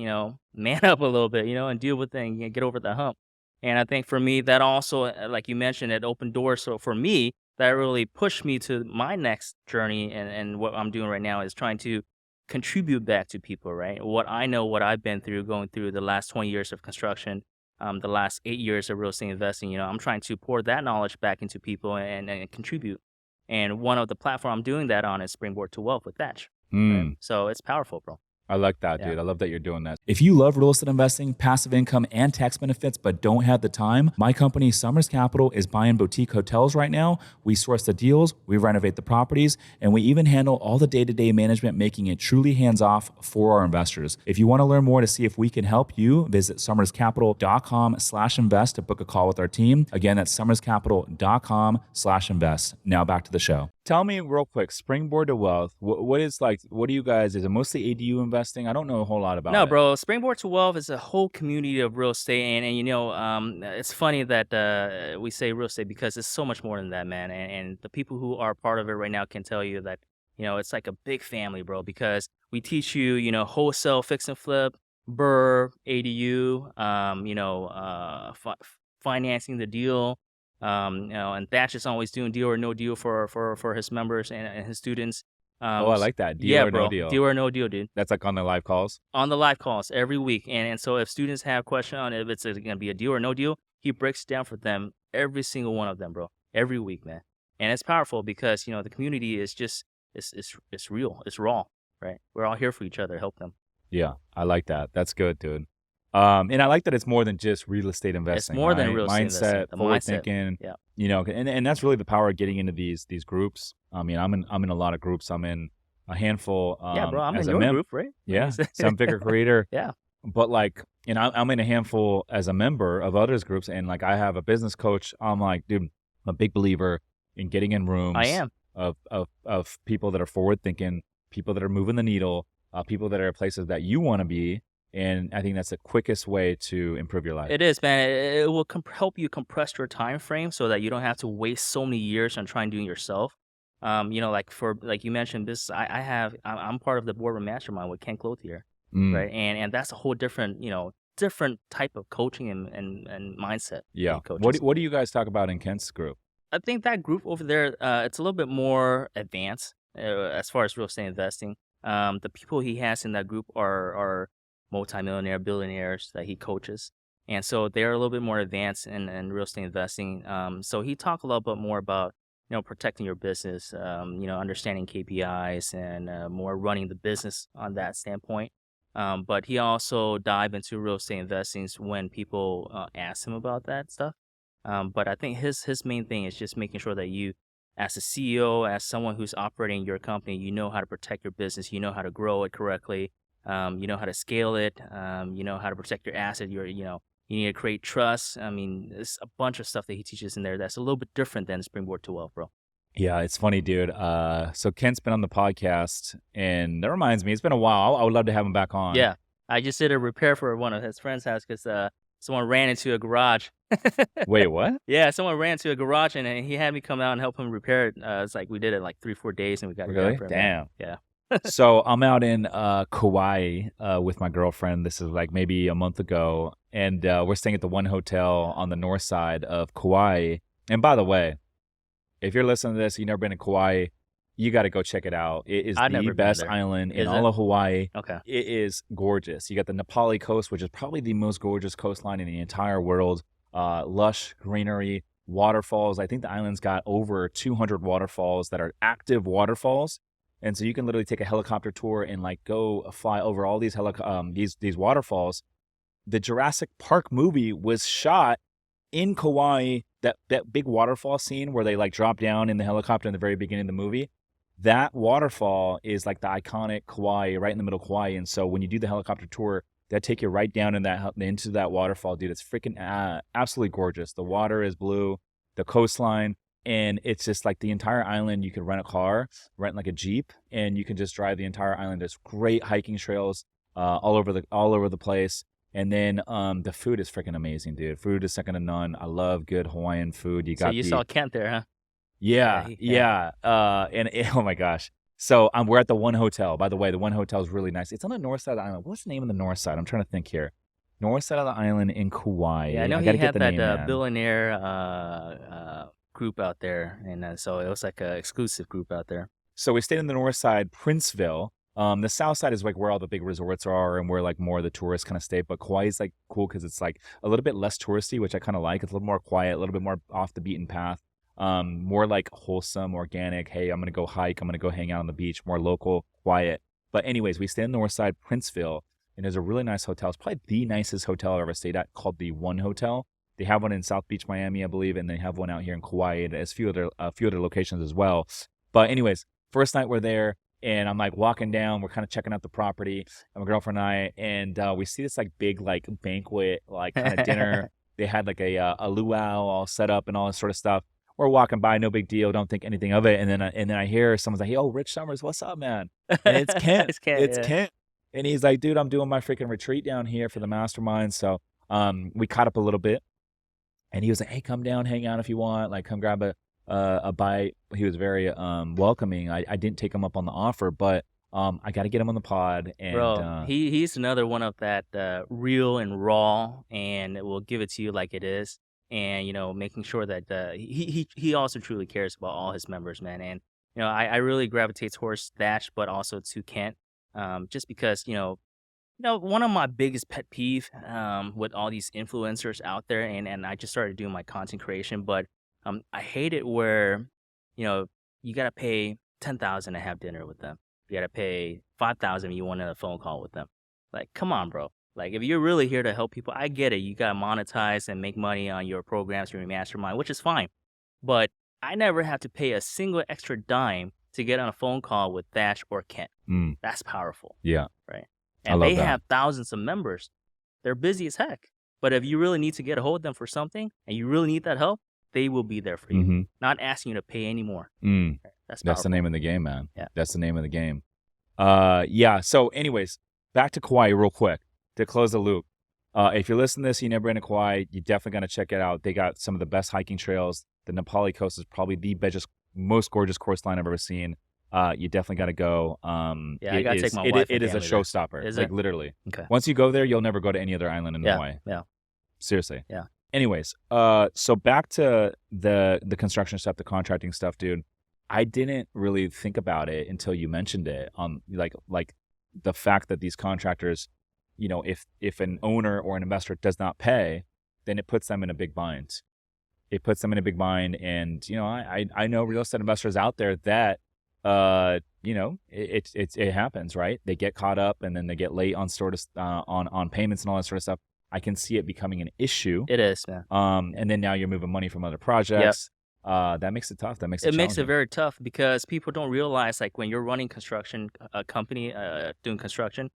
man up a little bit, and deal with it and get over the hump. And I think for me, that also, like you mentioned, it opened doors. So for me, that really pushed me to my next journey. And what I'm doing right now is trying to contribute back to people, right? What I know, what I've been through, going through the last 20 years of construction, the last 8 years of real estate investing, I'm trying to pour that knowledge back into people and contribute. And one of the platform I'm doing that on is Springboard to Wealth with Thatch. Right? So it's powerful, bro. I like that, Yeah. dude. I love that you're doing that. If you love real estate investing, passive income, and tax benefits, but don't have the time, my company, Summers Capital, is buying boutique hotels right now. We source the deals, we renovate the properties, and we even handle all the day-to-day management, making it truly hands-off for our investors. If you want to learn more to see if we can help you, visit summerscapital.com/invest to book a call with our team. Again, that's summerscapital.com/invest. Now back to the show. Tell me real quick, Springboard to Wealth, what is like, what do you guys, is it mostly ADU investing? I don't know a whole lot about No, it. bro. Springboard to Wealth is a whole community of real estate, and it's funny that we say real estate because it's so much more than that, man. And the people who are part of it right now can tell you that it's like a big family, bro. Because we teach you, wholesale, fix and flip, BRRRR, ADU, financing the deal, and Thatch is always doing deal or no deal for his members and his students. Oh, I like that. Deal Yeah, or bro. no deal. Deal or no deal, dude. That's like on the live calls? On the live calls every week. And so if students have questions on if it's going to be a deal or no deal, he breaks it down for them, every single one of them, bro, every week, man. And it's powerful because, the community is just, it's real. It's raw, right? We're all here for each other, help them. Yeah, I like that. That's good, dude. And I like that it's more than just real estate investing. It's more than right? real estate investing. Mindset, The forward mindset. thinking. Yeah. And that's really the power of getting into these groups. I mean, I'm in a lot of groups. I'm in a handful. Yeah, bro, I'm as in a your group, right? Yeah, seven-figure creator. Yeah. But like, I'm in a handful as a member of others groups, and like I have a business coach. I'm like, dude, I'm a big believer in getting in rooms. I am. Of people that are forward thinking, people that are moving the needle, people that are at places that you want to be. And I think that's the quickest way to improve your life. It is, man. It will help you compress your time frame so that you don't have to waste so many years on trying to do it yourself. Like you mentioned, I'm part of the boardroom mastermind with Ken Clothier, right? And that's a whole different type of coaching and mindset. Yeah. Coaches. What do you guys talk about in Kent's group? I think that group over there, it's a little bit more advanced as far as real estate investing. The people he has in that group are multimillionaire, billionaires that he coaches. And so they're a little bit more advanced in real estate investing. So he talked a little bit more about, protecting your business, understanding KPIs and more running the business on that standpoint. But he also dive into real estate investing when people ask him about that stuff. But I think his main thing is just making sure that you, as a CEO, as someone who's operating your company, you know how to protect your business, you know how to grow it correctly, you know how to scale it, you know how to protect your asset, you need to create trust. I mean, there's a bunch of stuff that he teaches in there that's a little bit different than Springboard to Wealth, bro. Yeah, it's funny, dude. So Kent's been on the podcast, and that reminds me, it's been a while. I would love to have him back on. Yeah, I just did a repair for one of his friend's house because someone ran into a garage. Wait, what? Yeah, someone ran into a garage, and he had me come out and help him repair it. It's like we did it like 3-4 days, and we got it Really? done for him. Damn. Yeah. So I'm out in Kauai with my girlfriend. This is like maybe a month ago, and we're staying at the one hotel on the north side of Kauai. And by the way, if you're listening to this, you've never been to Kauai, you got to go check it out. It is the best island in all of Hawaii. Okay. It is gorgeous. You got the Nepali coast, which is probably the most gorgeous coastline in the entire world. Lush greenery, waterfalls. I think the island's got over 200 waterfalls that are active waterfalls. And so you can literally take a helicopter tour and like go fly over all these these waterfalls. The Jurassic Park movie was shot in Kauai. That big waterfall scene where they like drop down in the helicopter in the very beginning of the movie. That waterfall is like the iconic Kauai, right in the middle of Kauai. And so when you do the helicopter tour, that take you right down into that waterfall, dude. It's freaking absolutely gorgeous. The water is blue, the coastline. And it's just like the entire island. You can rent a car, rent like a Jeep, and you can just drive the entire island. There's great hiking trails all over the place. And then the food is freaking amazing, dude. Food is second to none. I love good Hawaiian food. So you saw Kent there, huh? Yeah. Oh my gosh. So we're at the one hotel. By the way, the one hotel is really nice. It's on the north side of the island. What's the name of the north side? I'm trying to think here. North side of the island in Kauai. Yeah, I know I he gotta had get the name, that man. billionaire group out there, and so it was like an exclusive group out there. So we stayed in the north side, Princeville. The south side is like where all the big resorts are and where like more of the tourists kind of stay. But Kauai is like cool because it's like a little bit less touristy, which I kind of like. It's a little more quiet, a little bit more off the beaten path. More like wholesome, organic. Hey, I'm going to go hike. I'm going to go hang out on the beach. More local, quiet. But anyways, we stay in Northside, Princeville, and there's a really nice hotel. It's probably the nicest hotel I've ever stayed at, called the One Hotel. They have one in South Beach, Miami, I believe, and they have one out here in Kauai. There's a few other locations as well. But anyways, first night we're there, and I'm like walking down. We're kind of checking out the property, and my girlfriend and I, and we see this like big like banquet like kind of dinner. They had like a luau all set up and all this sort of stuff. We're walking by, no big deal, don't think anything of it. And then I hear someone's like, "Yo, Rich Summers, what's up, man?" And it's Kent. It's Kent. It's Yeah. Kent. And he's like, "Dude, I'm doing my freaking retreat down here for the mastermind." So we caught up a little bit. And he was like, "Hey, come down, hang out if you want. Like, come grab a bite." He was very welcoming. I didn't take him up on the offer, but I got to get him on the pod. And Bro, he's another one of that real and raw, and will give it to you like it is, and making sure that he also truly cares about all his members, man. And I really gravitate towards Thatch, but also to Kent, just because one of my biggest pet peeve with all these influencers out there, and I just started doing my content creation, but I hate it where you gotta pay $10,000 to have dinner with them. You gotta pay $5,000 if you want a phone call with them. Like, come on, bro. Like, if you're really here to help people, I get it. You gotta monetize and make money on your programs, your mastermind, which is fine. But I never have to pay a single extra dime to get on a phone call with Thatch or Kent. That's powerful. Yeah. Right. I And love they that. have thousands of members. They're busy as heck. But if you really need to get a hold of them for something and you really need that help, they will be there for you. Not asking you to pay any more. That's the powerful. name of the game, man. Yeah. That's the name of the game. Yeah. So anyways, back to Kauai real quick to close the loop. If you're listening to this, you never been to Kauai, you definitely got to check it out. They got some of the best hiking trails. The Nepali coast is probably the most gorgeous coastline I've ever seen. You definitely got to go. Yeah, I gotta take my wife and It is a family there. showstopper. Is like it? literally. Okay. Once you go there, you'll never go to any other island in Hawaii. Yeah. Seriously. Yeah. Anyways, so back to the construction stuff, the contracting stuff, dude. I didn't really think about it until you mentioned it. Like the fact that these contractors, if an owner or an investor does not pay, then it puts them in a big bind. It puts them in a big bind, and I know real estate investors out there that it happens, right? They get caught up, and then they get late on on payments and all that sort of stuff. I can see it becoming an issue. It is, man. And then now you're moving money from other projects. That makes it tough. That makes it makes it challenging. very tough because people don't realize, like, when you're running construction, a company doing construction,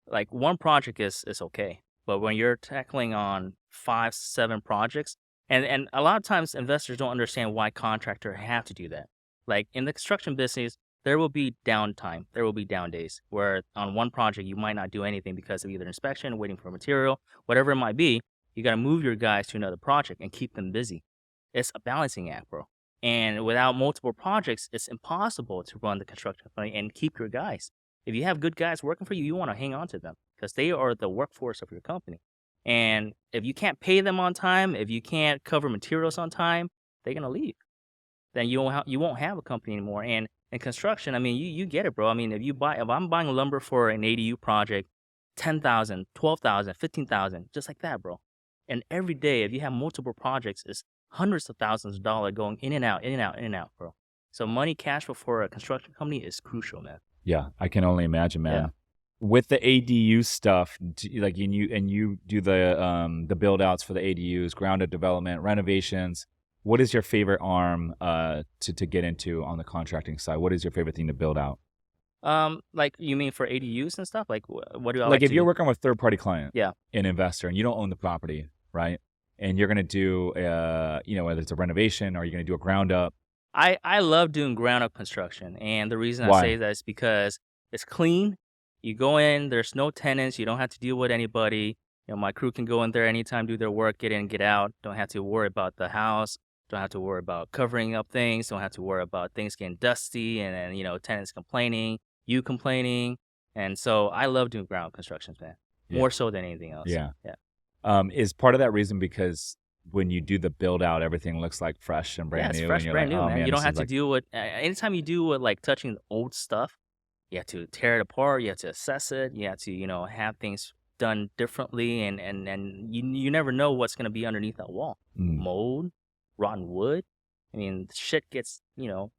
like, one project is okay. But when you're tackling on 5, 7 projects, and a lot of times investors don't understand why contractors have to do that. Like, in the construction business, there will be downtime. There will be down days where on one project you might not do anything because of either inspection, waiting for material, whatever it might be. You got to move your guys to another project and keep them busy. It's a balancing act, bro. And without multiple projects, it's impossible to run the construction company and keep your guys. If you have good guys working for you, you want to hang on to them because they are the workforce of your company. And if you can't pay them on time, if you can't cover materials on time, they're going to leave. Then you won't have a company anymore. And in construction, I mean, you get it, bro. I mean, if I'm buying lumber for an ADU project, $10,000, $12,000, $15,000, just like that, bro. And every day, if you have multiple projects, it's hundreds of thousands of dollars going in and out, in and out, in and out, bro. So money, cash flow for a construction company is crucial, man. Yeah, I can only imagine, man. Yeah. With the ADU stuff, like you do the build outs for the ADUs, ground up development, renovations. What is your favorite arm to get into on the contracting side? What is your favorite thing to build out? Like, you mean for ADUs and stuff? Like, what do I Like if you're working with third party client, Yeah. an investor, and you don't own the property, right? And you're gonna do, whether it's a renovation or you're gonna do a ground up. I love doing ground up construction, and the reason Why? I say that is because it's clean. You go in, there's no tenants, you don't have to deal with anybody. My crew can go in there anytime, do their work, get in, get out. Don't have to worry about the house. Don't have to worry about covering up things. Don't have to worry about things getting dusty and then tenants complaining, you complaining. And so I love doing ground up constructions, man. Yeah. More so than anything else. Yeah. Yeah. Is part of that reason because when you do the build out, everything looks like fresh and brand Yeah, it's new. fresh, and you're brand like, new, oh, man. You don't this have is to like, deal with anytime you deal with like touching the old stuff. You have to tear it apart. You have to assess it. You have to have things done differently, and you never know what's gonna be underneath that wall. Mold, rotten wood. I mean, shit gets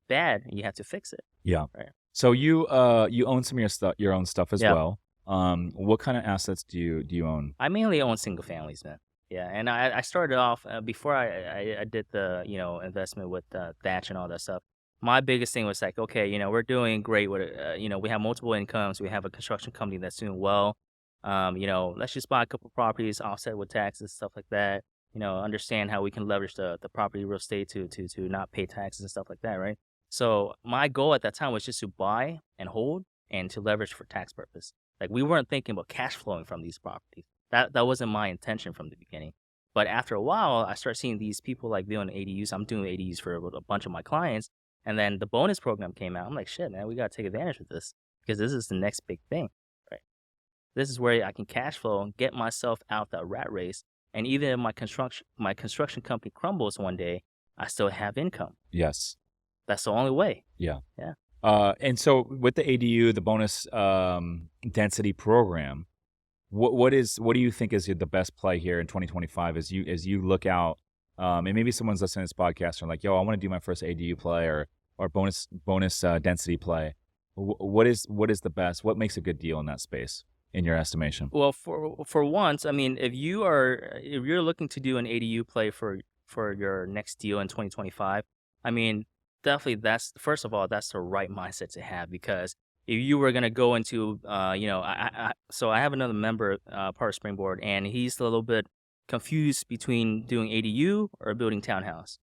bad, and you have to fix it. Yeah. Right. So you own some of your own stuff as Yeah. well. What kind of assets do you own? I mainly own single families, man. Yeah, and I started off before I did the investment with Thatch and all that stuff. My biggest thing was like, okay, we're doing great with it. We have multiple incomes. We have a construction company that's doing well. Let's just buy a couple properties, offset with taxes, stuff like that. Understand how we can leverage the property real estate to not pay taxes and stuff like that, right? So my goal at that time was just to buy and hold and to leverage for tax purpose. Like we weren't thinking about cash flowing from these properties. That wasn't my intention from the beginning. But after a while, I start seeing these people like doing ADUs. I'm doing ADUs for a bunch of my clients, and then the bonus program came out. I'm like, shit, man, we gotta take advantage of this because this is the next big thing, right? This is where I can cash flow and get myself out that rat race. And even if my construction company crumbles one day, I still have income. Yes. That's the only way. Yeah. Yeah. And so with the ADU, the bonus density program, what do you think is the best play here in 2025 as you look out, and maybe someone's listening to this podcast and like, yo, I want to do my first ADU play or bonus density play. What is the best? What makes a good deal in that space in your estimation? Well, for once, I mean, if you're looking to do an ADU play for your next deal in 2025, I mean, definitely that's the right mindset to have because if you were gonna go into so I have another member part of Springboard and he's a little bit confused between doing ADU or building townhouse,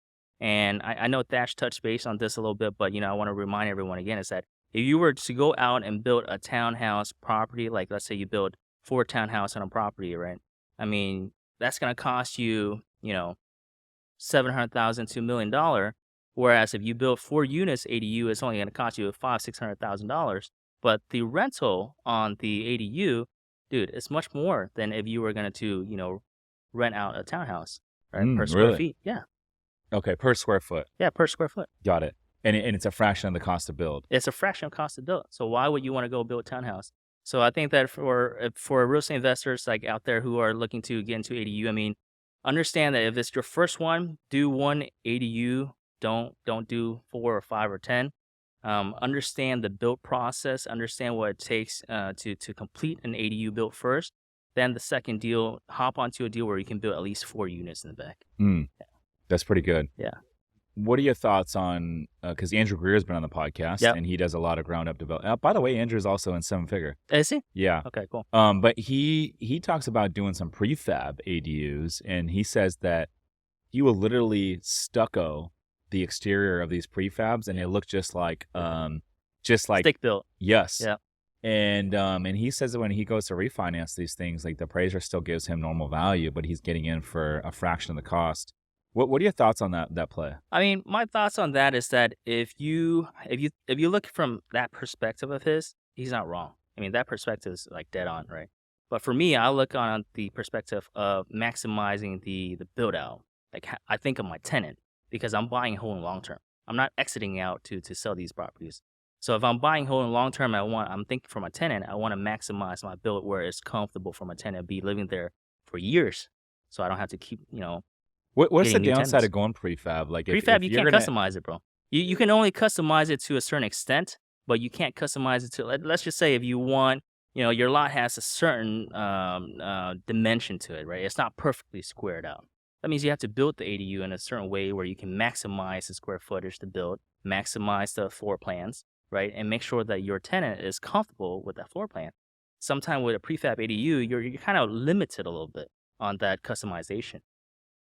and I know Thatch touched base on this a little bit, but I want to remind everyone again is that if you were to go out and build a townhouse property, like let's say you build 4 townhouse on a property, right? I mean, that's gonna cost you, $700,000 to $1 million. Whereas if you build 4 units ADU, it's only gonna cost you $600,000. But the rental on the ADU, dude, it's much more than if you were gonna rent out a townhouse, right? Per square Really? feet. Yeah. Okay, per square foot. Yeah, per square foot. Got it. And it's a fraction of the cost to build. It's a fraction of cost to build. So why would you want to go build a townhouse? So I think that for real estate investors like out there who are looking to get into ADU, I mean, understand that if it's your first one, do 1 ADU. Don't do 4 or 5 or 10. Understand the build process. Understand what it takes to complete an ADU build first. Then the second deal, hop onto a deal where you can build at least 4 units in the back. Yeah. That's pretty good. Yeah. What are your thoughts on, because Andrew Greer's been on the podcast and he does a lot of ground up development. By the way, Andrew's also in 7-figure. Is he? Yeah. Okay, cool. But he talks about doing some prefab ADUs, and he says that he will literally stucco the exterior of these prefabs, and they look just like Stick built. Yes. Yeah. And he says that when he goes to refinance these things, like the appraiser still gives him normal value, but he's getting in for a fraction of the cost. What are your thoughts on that play? I mean, my thoughts on that is that if you look from that perspective of his, he's not wrong. I mean, that perspective is like dead on, right? But for me, I look on the perspective of maximizing the build out. Like I think of my tenant because I'm buying whole and long term. I'm not exiting out to sell these properties. So if I'm buying whole and long term, I'm thinking for my tenant, I want to maximize my build where it's comfortable for my tenant to be living there for years, so I don't have to keep What's the getting new downside tenants. of going prefab? Like Prefab, if you you're can't gonna, customize it, bro. You can only customize it to a certain extent, but you can't customize it to. Let's just say if you want, your lot has a certain dimension to it, right? It's not perfectly squared out. That means you have to build the ADU in a certain way where you can maximize the square footage to build, maximize the floor plans, right, and make sure that your tenant is comfortable with that floor plan. Sometimes with a prefab ADU, you're kind of limited a little bit on that customization.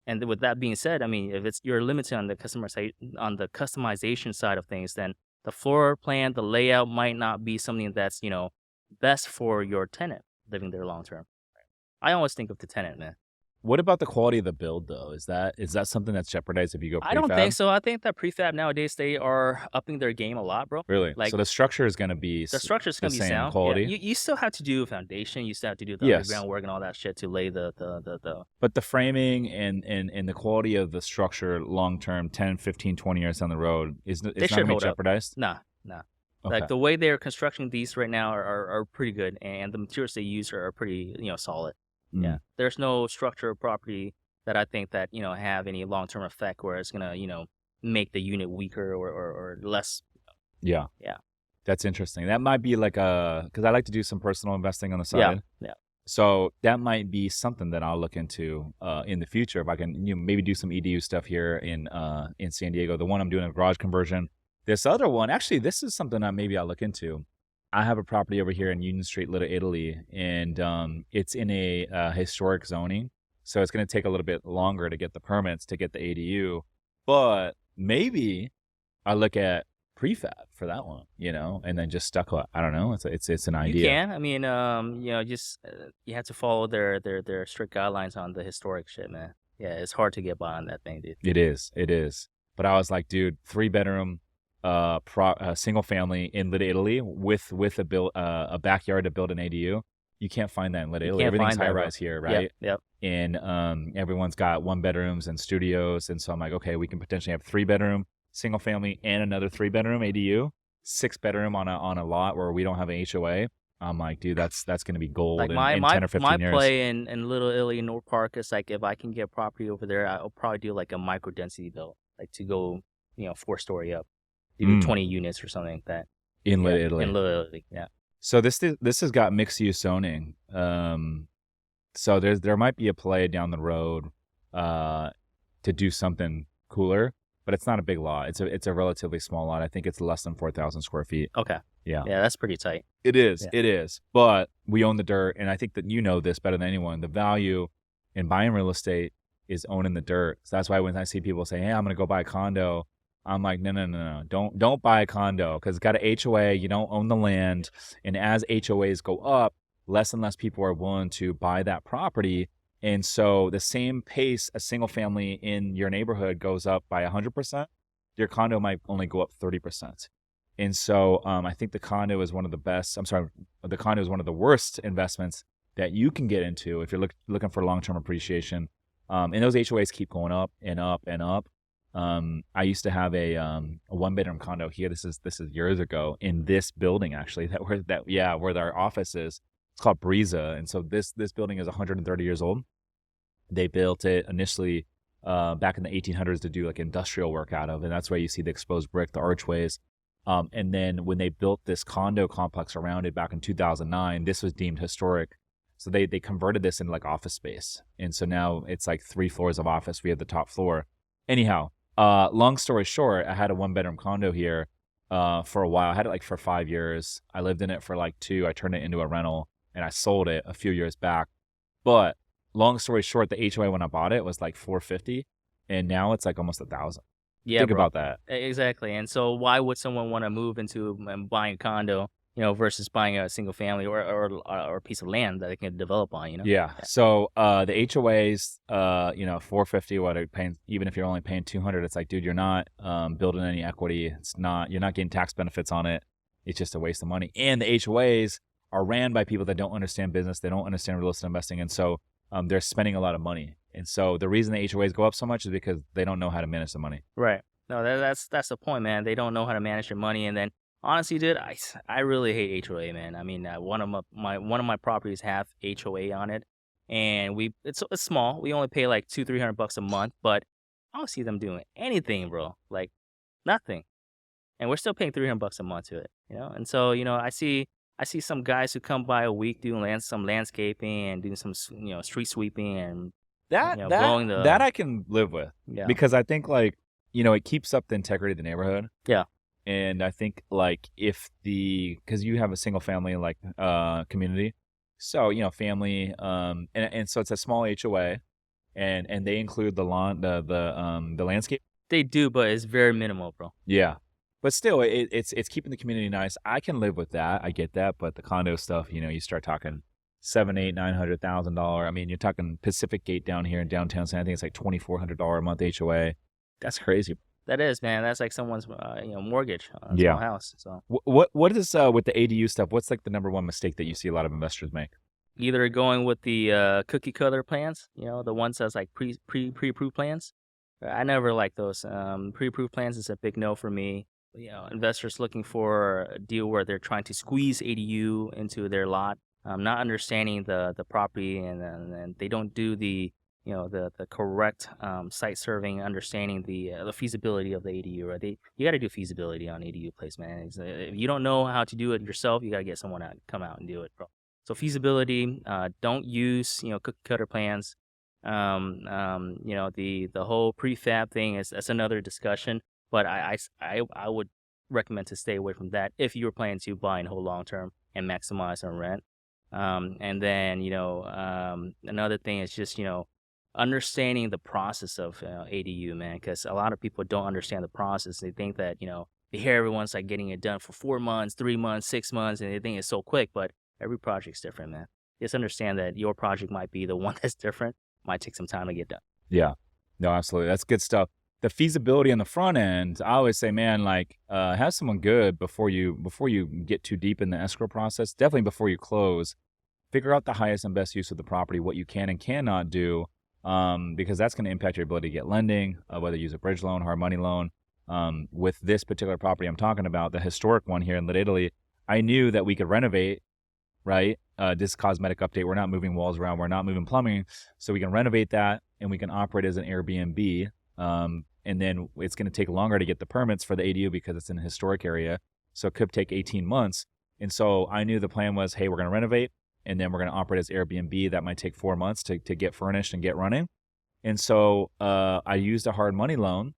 And with that being said, I mean, if you're limited on the customization side of things, then the floor plan, the layout might not be something that's best for your tenant living there long term. I always think of the tenant, man. What about the quality of the build, though? Is that something that's jeopardized if you go prefab? I don't think so. I think that prefab nowadays, they are upping their game a lot, bro. Really? Like, so the structure is going to be the structure is going to be same sound. quality? Yeah. You still have to do foundation. You still have to do the Yes. underground work and all that shit to lay the. But the framing and the quality of the structure long term, 10, 15, 20 years down the road, it's not going to be jeopardized? Nah. Okay. Like the way they're constructing these right now are pretty good, and the materials they use are pretty solid. Yeah. There's no structural property that I think that have any long term effect where it's gonna make the unit weaker or less. Yeah. That's interesting. That might be like because I like to do some personal investing on the Yeah, side. yeah. So that might be something that I'll look into in the future if I can, maybe do some EDU stuff here in San Diego. The one I'm doing a garage conversion. This other one, actually, this is something that maybe I'll look into. I have a property over here in Union Street, Little Italy, and it's in a historic zoning. So it's going to take a little bit longer to get the permits to get the ADU, but maybe I look at prefab for that one, and then just stucco. I don't know. It's an You idea. can. I mean, just you have to follow their strict guidelines on the historic shit, man. Yeah, it's hard to get by on that thing, dude. It is. But I was like, dude, 3-bedroom, single family in Lit Italy with a backyard to build an ADU. You can't find that in Lit You Italy. can't Everything's find that, high bro. rise here, Yep, right? yep. And everyone's got 1-bedrooms and studios, and so I'm like, okay, we can potentially have 3-bedroom single family and another 3-bedroom ADU, 6-bedroom on a lot where we don't have an HOA. I'm like, dude, that's going to be gold Like in 10 or 15 my years. play in Little Italy in North Park is like if I can get property over there, I'll probably do like a micro density build, like to go 4-story up, do 20 units or something like that. In Lit Yeah, Italy. in Little Italy, yeah. So this has got mixed use zoning. So there might be a play down the road to do something cooler, but it's not a big lot. It's a relatively small lot. I think it's less than 4,000 square feet. Okay. Yeah. Yeah, that's pretty tight. It is. Yeah. It is. But we own the dirt, and I think that you know this better than anyone. The value in buying real estate is owning the dirt. So that's why when I see people say, "Hey, I'm going to go buy a condo," I'm like, no. Don't buy a condo because it's got a HOA. You don't own the land. And as HOAs go up, less and less people are willing to buy that property. And so the same pace a single family in your neighborhood goes up by 100%, your condo might only go up 30%. And so I think the condo is one of the best. I'm sorry, the condo is one of the worst investments that you can get into if you're looking for long-term appreciation. And those HOAs keep going up and up and up. I used to have a 1-bedroom condo here. This is years ago in this building actually where our office is. It's called Breeza, and so this building is 130 years old. They built it initially back in the 1800s to do like industrial work out of, and that's why you see the exposed brick, the archways. And then when they built this condo complex around it back in 2009, this was deemed historic. So they converted this into like office space. And so now it's like 3 floors of office. We have the top floor. Anyhow, long story short, I had a 1-bedroom condo here for a while. I had it like for 5 years. I lived in it for like 2. I turned it into a rental and I sold it a few years back. But long story short, the HOA when I bought it was like $450, and now it's like almost $1,000. Yeah, Think bro. about that. Exactly. And so why would someone want to move into and buying a condo, versus buying a single family or a piece of land that they can develop on, Yeah. So the HOAs, $450, what are paying, even if you're only paying $200, it's like, dude, you're not building any equity. You're not getting tax benefits on it. It's just a waste of money. And the HOAs are ran by people that don't understand business. They don't understand real estate investing. And so they're spending a lot of money. And so the reason the HOAs go up so much is because they don't know how to manage the money. Right. No, that's the point, man. They don't know how to manage their money, and then honestly, dude, I really hate HOA, man. I mean, one of my properties have HOA on it, and it's small. We only pay like $200-300 a month, but I don't see them doing anything, bro. Like nothing, and we're still paying $300 a month to it, And so I see some guys who come by a week doing some landscaping and doing some street sweeping and blowing the that I can live with. Yeah. Because I think like it keeps up the integrity of the neighborhood. Yeah. And I think like because you have a single family like community, so family and so it's a small HOA, and they include the lawn, the landscape. They do, but it's very minimal, bro. Yeah, but still it's keeping the community nice. I can live with that. I get that, but the condo stuff, you start talking $700,000, $800,000, $900,000. I mean, you're talking Pacific Gate down here in downtown San. I think it's like $2,400 a month HOA. That's crazy. That is, man. That's like someone's mortgage on a small house. So what is with the ADU stuff? What's like the number one mistake that you see a lot of investors make? Either going with the cookie cutter plans, the ones that's like pre-approved plans. I never like those. Pre-approved plans is a big no for me. Investors looking for a deal where they're trying to squeeze ADU into their lot, not understanding the property, and they don't do the the correct site surveying, understanding the feasibility of the ADU, right? You got to do feasibility on ADU placement. If you don't know how to do it yourself, you got to get someone to come out and do it, bro. So feasibility, don't use cookie cutter plans. The whole prefab thing that's another discussion, but I would recommend to stay away from that if you were planning to buy and hold long term and maximize on rent. And then another thing is just understanding the process of ADU, man, because a lot of people don't understand the process. They think that they hear everyone's like getting it done for 4 months, 3 months, 6 months, and they think it's so quick. But every project's different, man. Just understand that your project might be the one that's different. Might take some time to get done. Yeah, no, absolutely. That's good stuff. The feasibility on the front end, I always say, man, like have someone good before you get too deep in the escrow process. Definitely before you close, figure out the highest and best use of the property, what you can and cannot do, because that's going to impact your ability to get lending, whether you use a bridge loan, hard money loan. With this particular property I'm talking about, the historic one here in Little Italy, I knew that we could renovate. Right? This cosmetic update. We're not moving walls around. We're not moving plumbing. So we can renovate that and we can operate as an Airbnb. And then it's going to take longer to get the permits for the ADU because it's in a historic area. So it could take 18 months. And so I knew the plan was, hey, we're going to renovate and then we're going to operate as Airbnb. That might take 4 months to get furnished and get running. And so I used a hard money loan,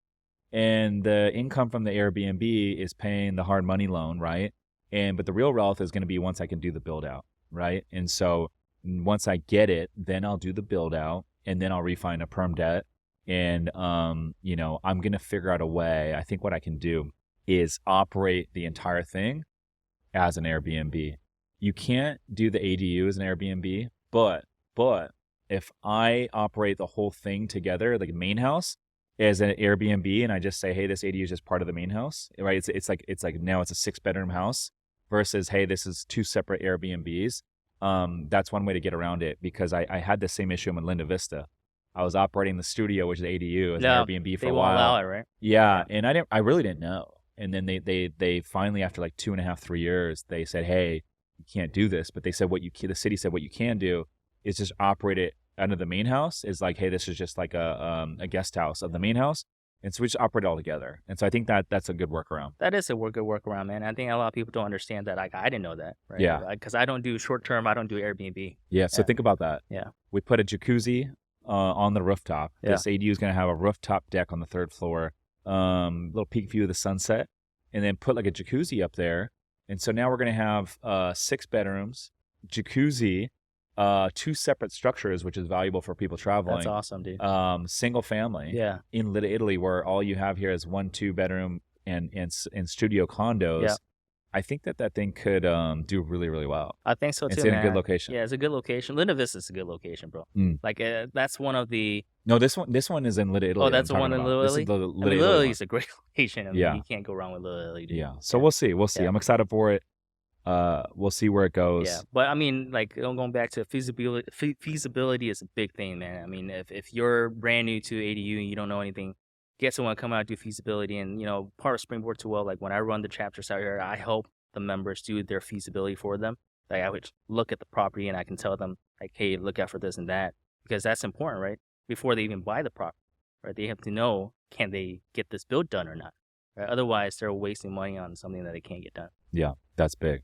and the income from the Airbnb is paying the hard money loan, right? But the real wealth is going to be once I can do the build out, right? And so once I get it, then I'll do the build out and then I'll refinance a perm debt. And, I'm going to figure out a way. I think what I can do is operate the entire thing as an Airbnb. You can't do the ADU as an Airbnb, but if I operate the whole thing together, like main house as an Airbnb, and I just say, hey, this ADU is just part of the main house, right? It's like now it's a 6-bedroom house. Versus, hey, this is 2 separate Airbnbs. That's one way to get around it because I had the same issue in Linda Vista. I was operating the studio, which is ADU, as an Airbnb for a while. They won't allow it, right? Yeah, and I really didn't know. And then they finally, after like 2.5, 3 years, they said, hey, you can't do this. But they said the city said what you can do is just operate it under the main house. Is like, hey, this is just like a guest house of the main house. And so we just operate all together. And so I think that's a good workaround. That is a good workaround, man. I think a lot of people don't understand that. Like, I didn't know that, right? Yeah. Because I don't do short term. I don't do Airbnb. Yeah. So think about that. Yeah. We put a jacuzzi on the rooftop. Yeah. This ADU is going to have a rooftop deck on the 3rd floor, little peak view of the sunset, and then put like a jacuzzi up there. And so now we're going to have 6 bedrooms, jacuzzi, 2 separate structures, which is valuable for people traveling. That's awesome, dude. Single family. Yeah. In Little Italy, where all you have here is 1, 2 bedroom and studio condos. Yeah. I think that thing could do really, really well. I think so too. It's in a good location. Yeah, it's a good location. Linda Vista is a good location, bro. Like that's one of the. No, this one is in Little Italy. Oh, that's the one in Little Italy. Little Italy is a great location. I mean, you can't go wrong with Little Italy, dude. Yeah. So we'll see. Yeah. I'm excited for it. We'll see where it goes. Yeah, but I mean, like going back to feasibility, feasibility is a big thing, man. I mean, if you're brand new to ADU and you don't know anything, get someone to come out and do feasibility. And part of Springboard to Well, like when I run the chapters out here, I help the members do their feasibility for them. Like I would look at the property and I can tell them, like, hey, look out for this and that, because that's important, right? Before they even buy the property, right? They have to know, can they get this build done or not? Right? Otherwise, they're wasting money on something that they can't get done. Yeah, that's big.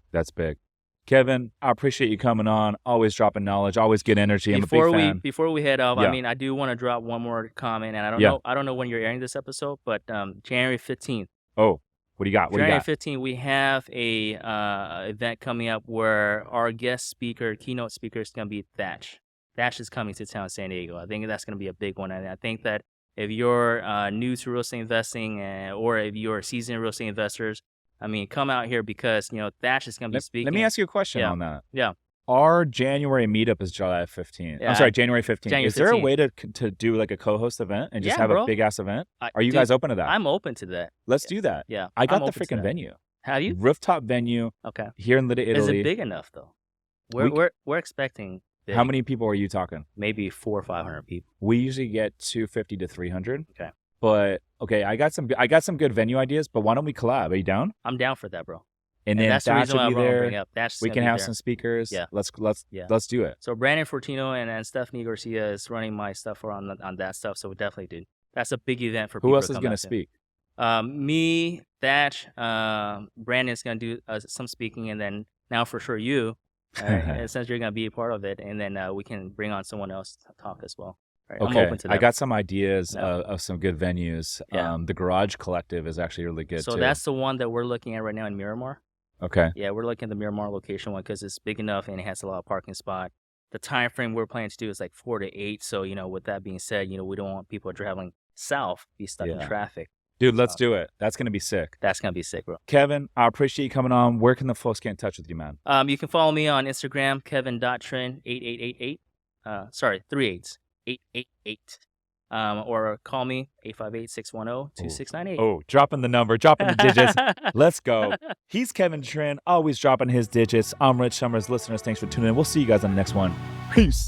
Kevin, I appreciate you coming on. Always dropping knowledge. Always good energy. I'm a big fan. Before we head off, Yeah. I mean, I do want to drop one more comment, and I don't know when you're airing this episode, but January 15th. Oh, what do you got? January 15th, we have a event coming up where our guest speaker, keynote speaker, is going to be Thatch. Thatch is coming to town, San Diego. I think that's going to be a big one, and I think that if you're new to real estate investing, or if you're seasoned real estate investors, I mean, come out here because Thatch is going to be speaking. Let me ask you a question on that. Yeah. Our January meetup is July 15th. Yeah, I'm sorry, January 15th. January is there a 15th. way to do like a co-host event and just have bro. a big ass event? Are you Dude, guys open to that? I'm open to that. Let's do that. Yeah. I got I'm the open to freaking that. venue. Have you? Rooftop venue Okay. here in Little Italy. Is it big enough though? We're expecting big. How many people are you talking? Maybe 400 or 500 people. We usually get 250 to 300. Okay. But okay, I got some good venue ideas, but why don't we collab? Are you down? I'm down for that, bro. And And then that's the Thatch reason why will I be want to bring there. up. That's We gonna can be have there. some speakers. Yeah. Let's Yeah. do it. So Brandon Fortino and Stephanie Garcia is running my stuff on that stuff. So we definitely do. That's a big event for people. Who else to is come going to out to. speak? Me, Thatch, Brandon's gonna do some speaking, and then now for sure you, since you're gonna be a part of it, and then we can bring on someone else to talk as well. Right? I'm Okay, open to that. I got some ideas Yeah. of some good venues. Yeah. The Garage Collective is actually really good So too. that's the one that we're looking at right now in Miramar. Okay. Yeah, we're looking at the Miramar location one because it's big enough and it has a lot of parking spot. The time frame we're planning to do is like 4 to 8. So with that being said, we don't want people traveling south be stuck in Yeah. traffic. Dude, let's do it. That's going to be sick. That's gonna be sick, bro. Kevin, I appreciate you coming on. Where can the folks get in touch with you, man? You can follow me on Instagram, kevin.trin8888. Sorry, 38s, 888. Or call me 858-610-2698. Oh, dropping the number, dropping the digits. Let's go. He's Kevin Trinh, always dropping his digits. I'm Rich Summers. Listeners, thanks for tuning in. We'll see you guys on the next one. Peace.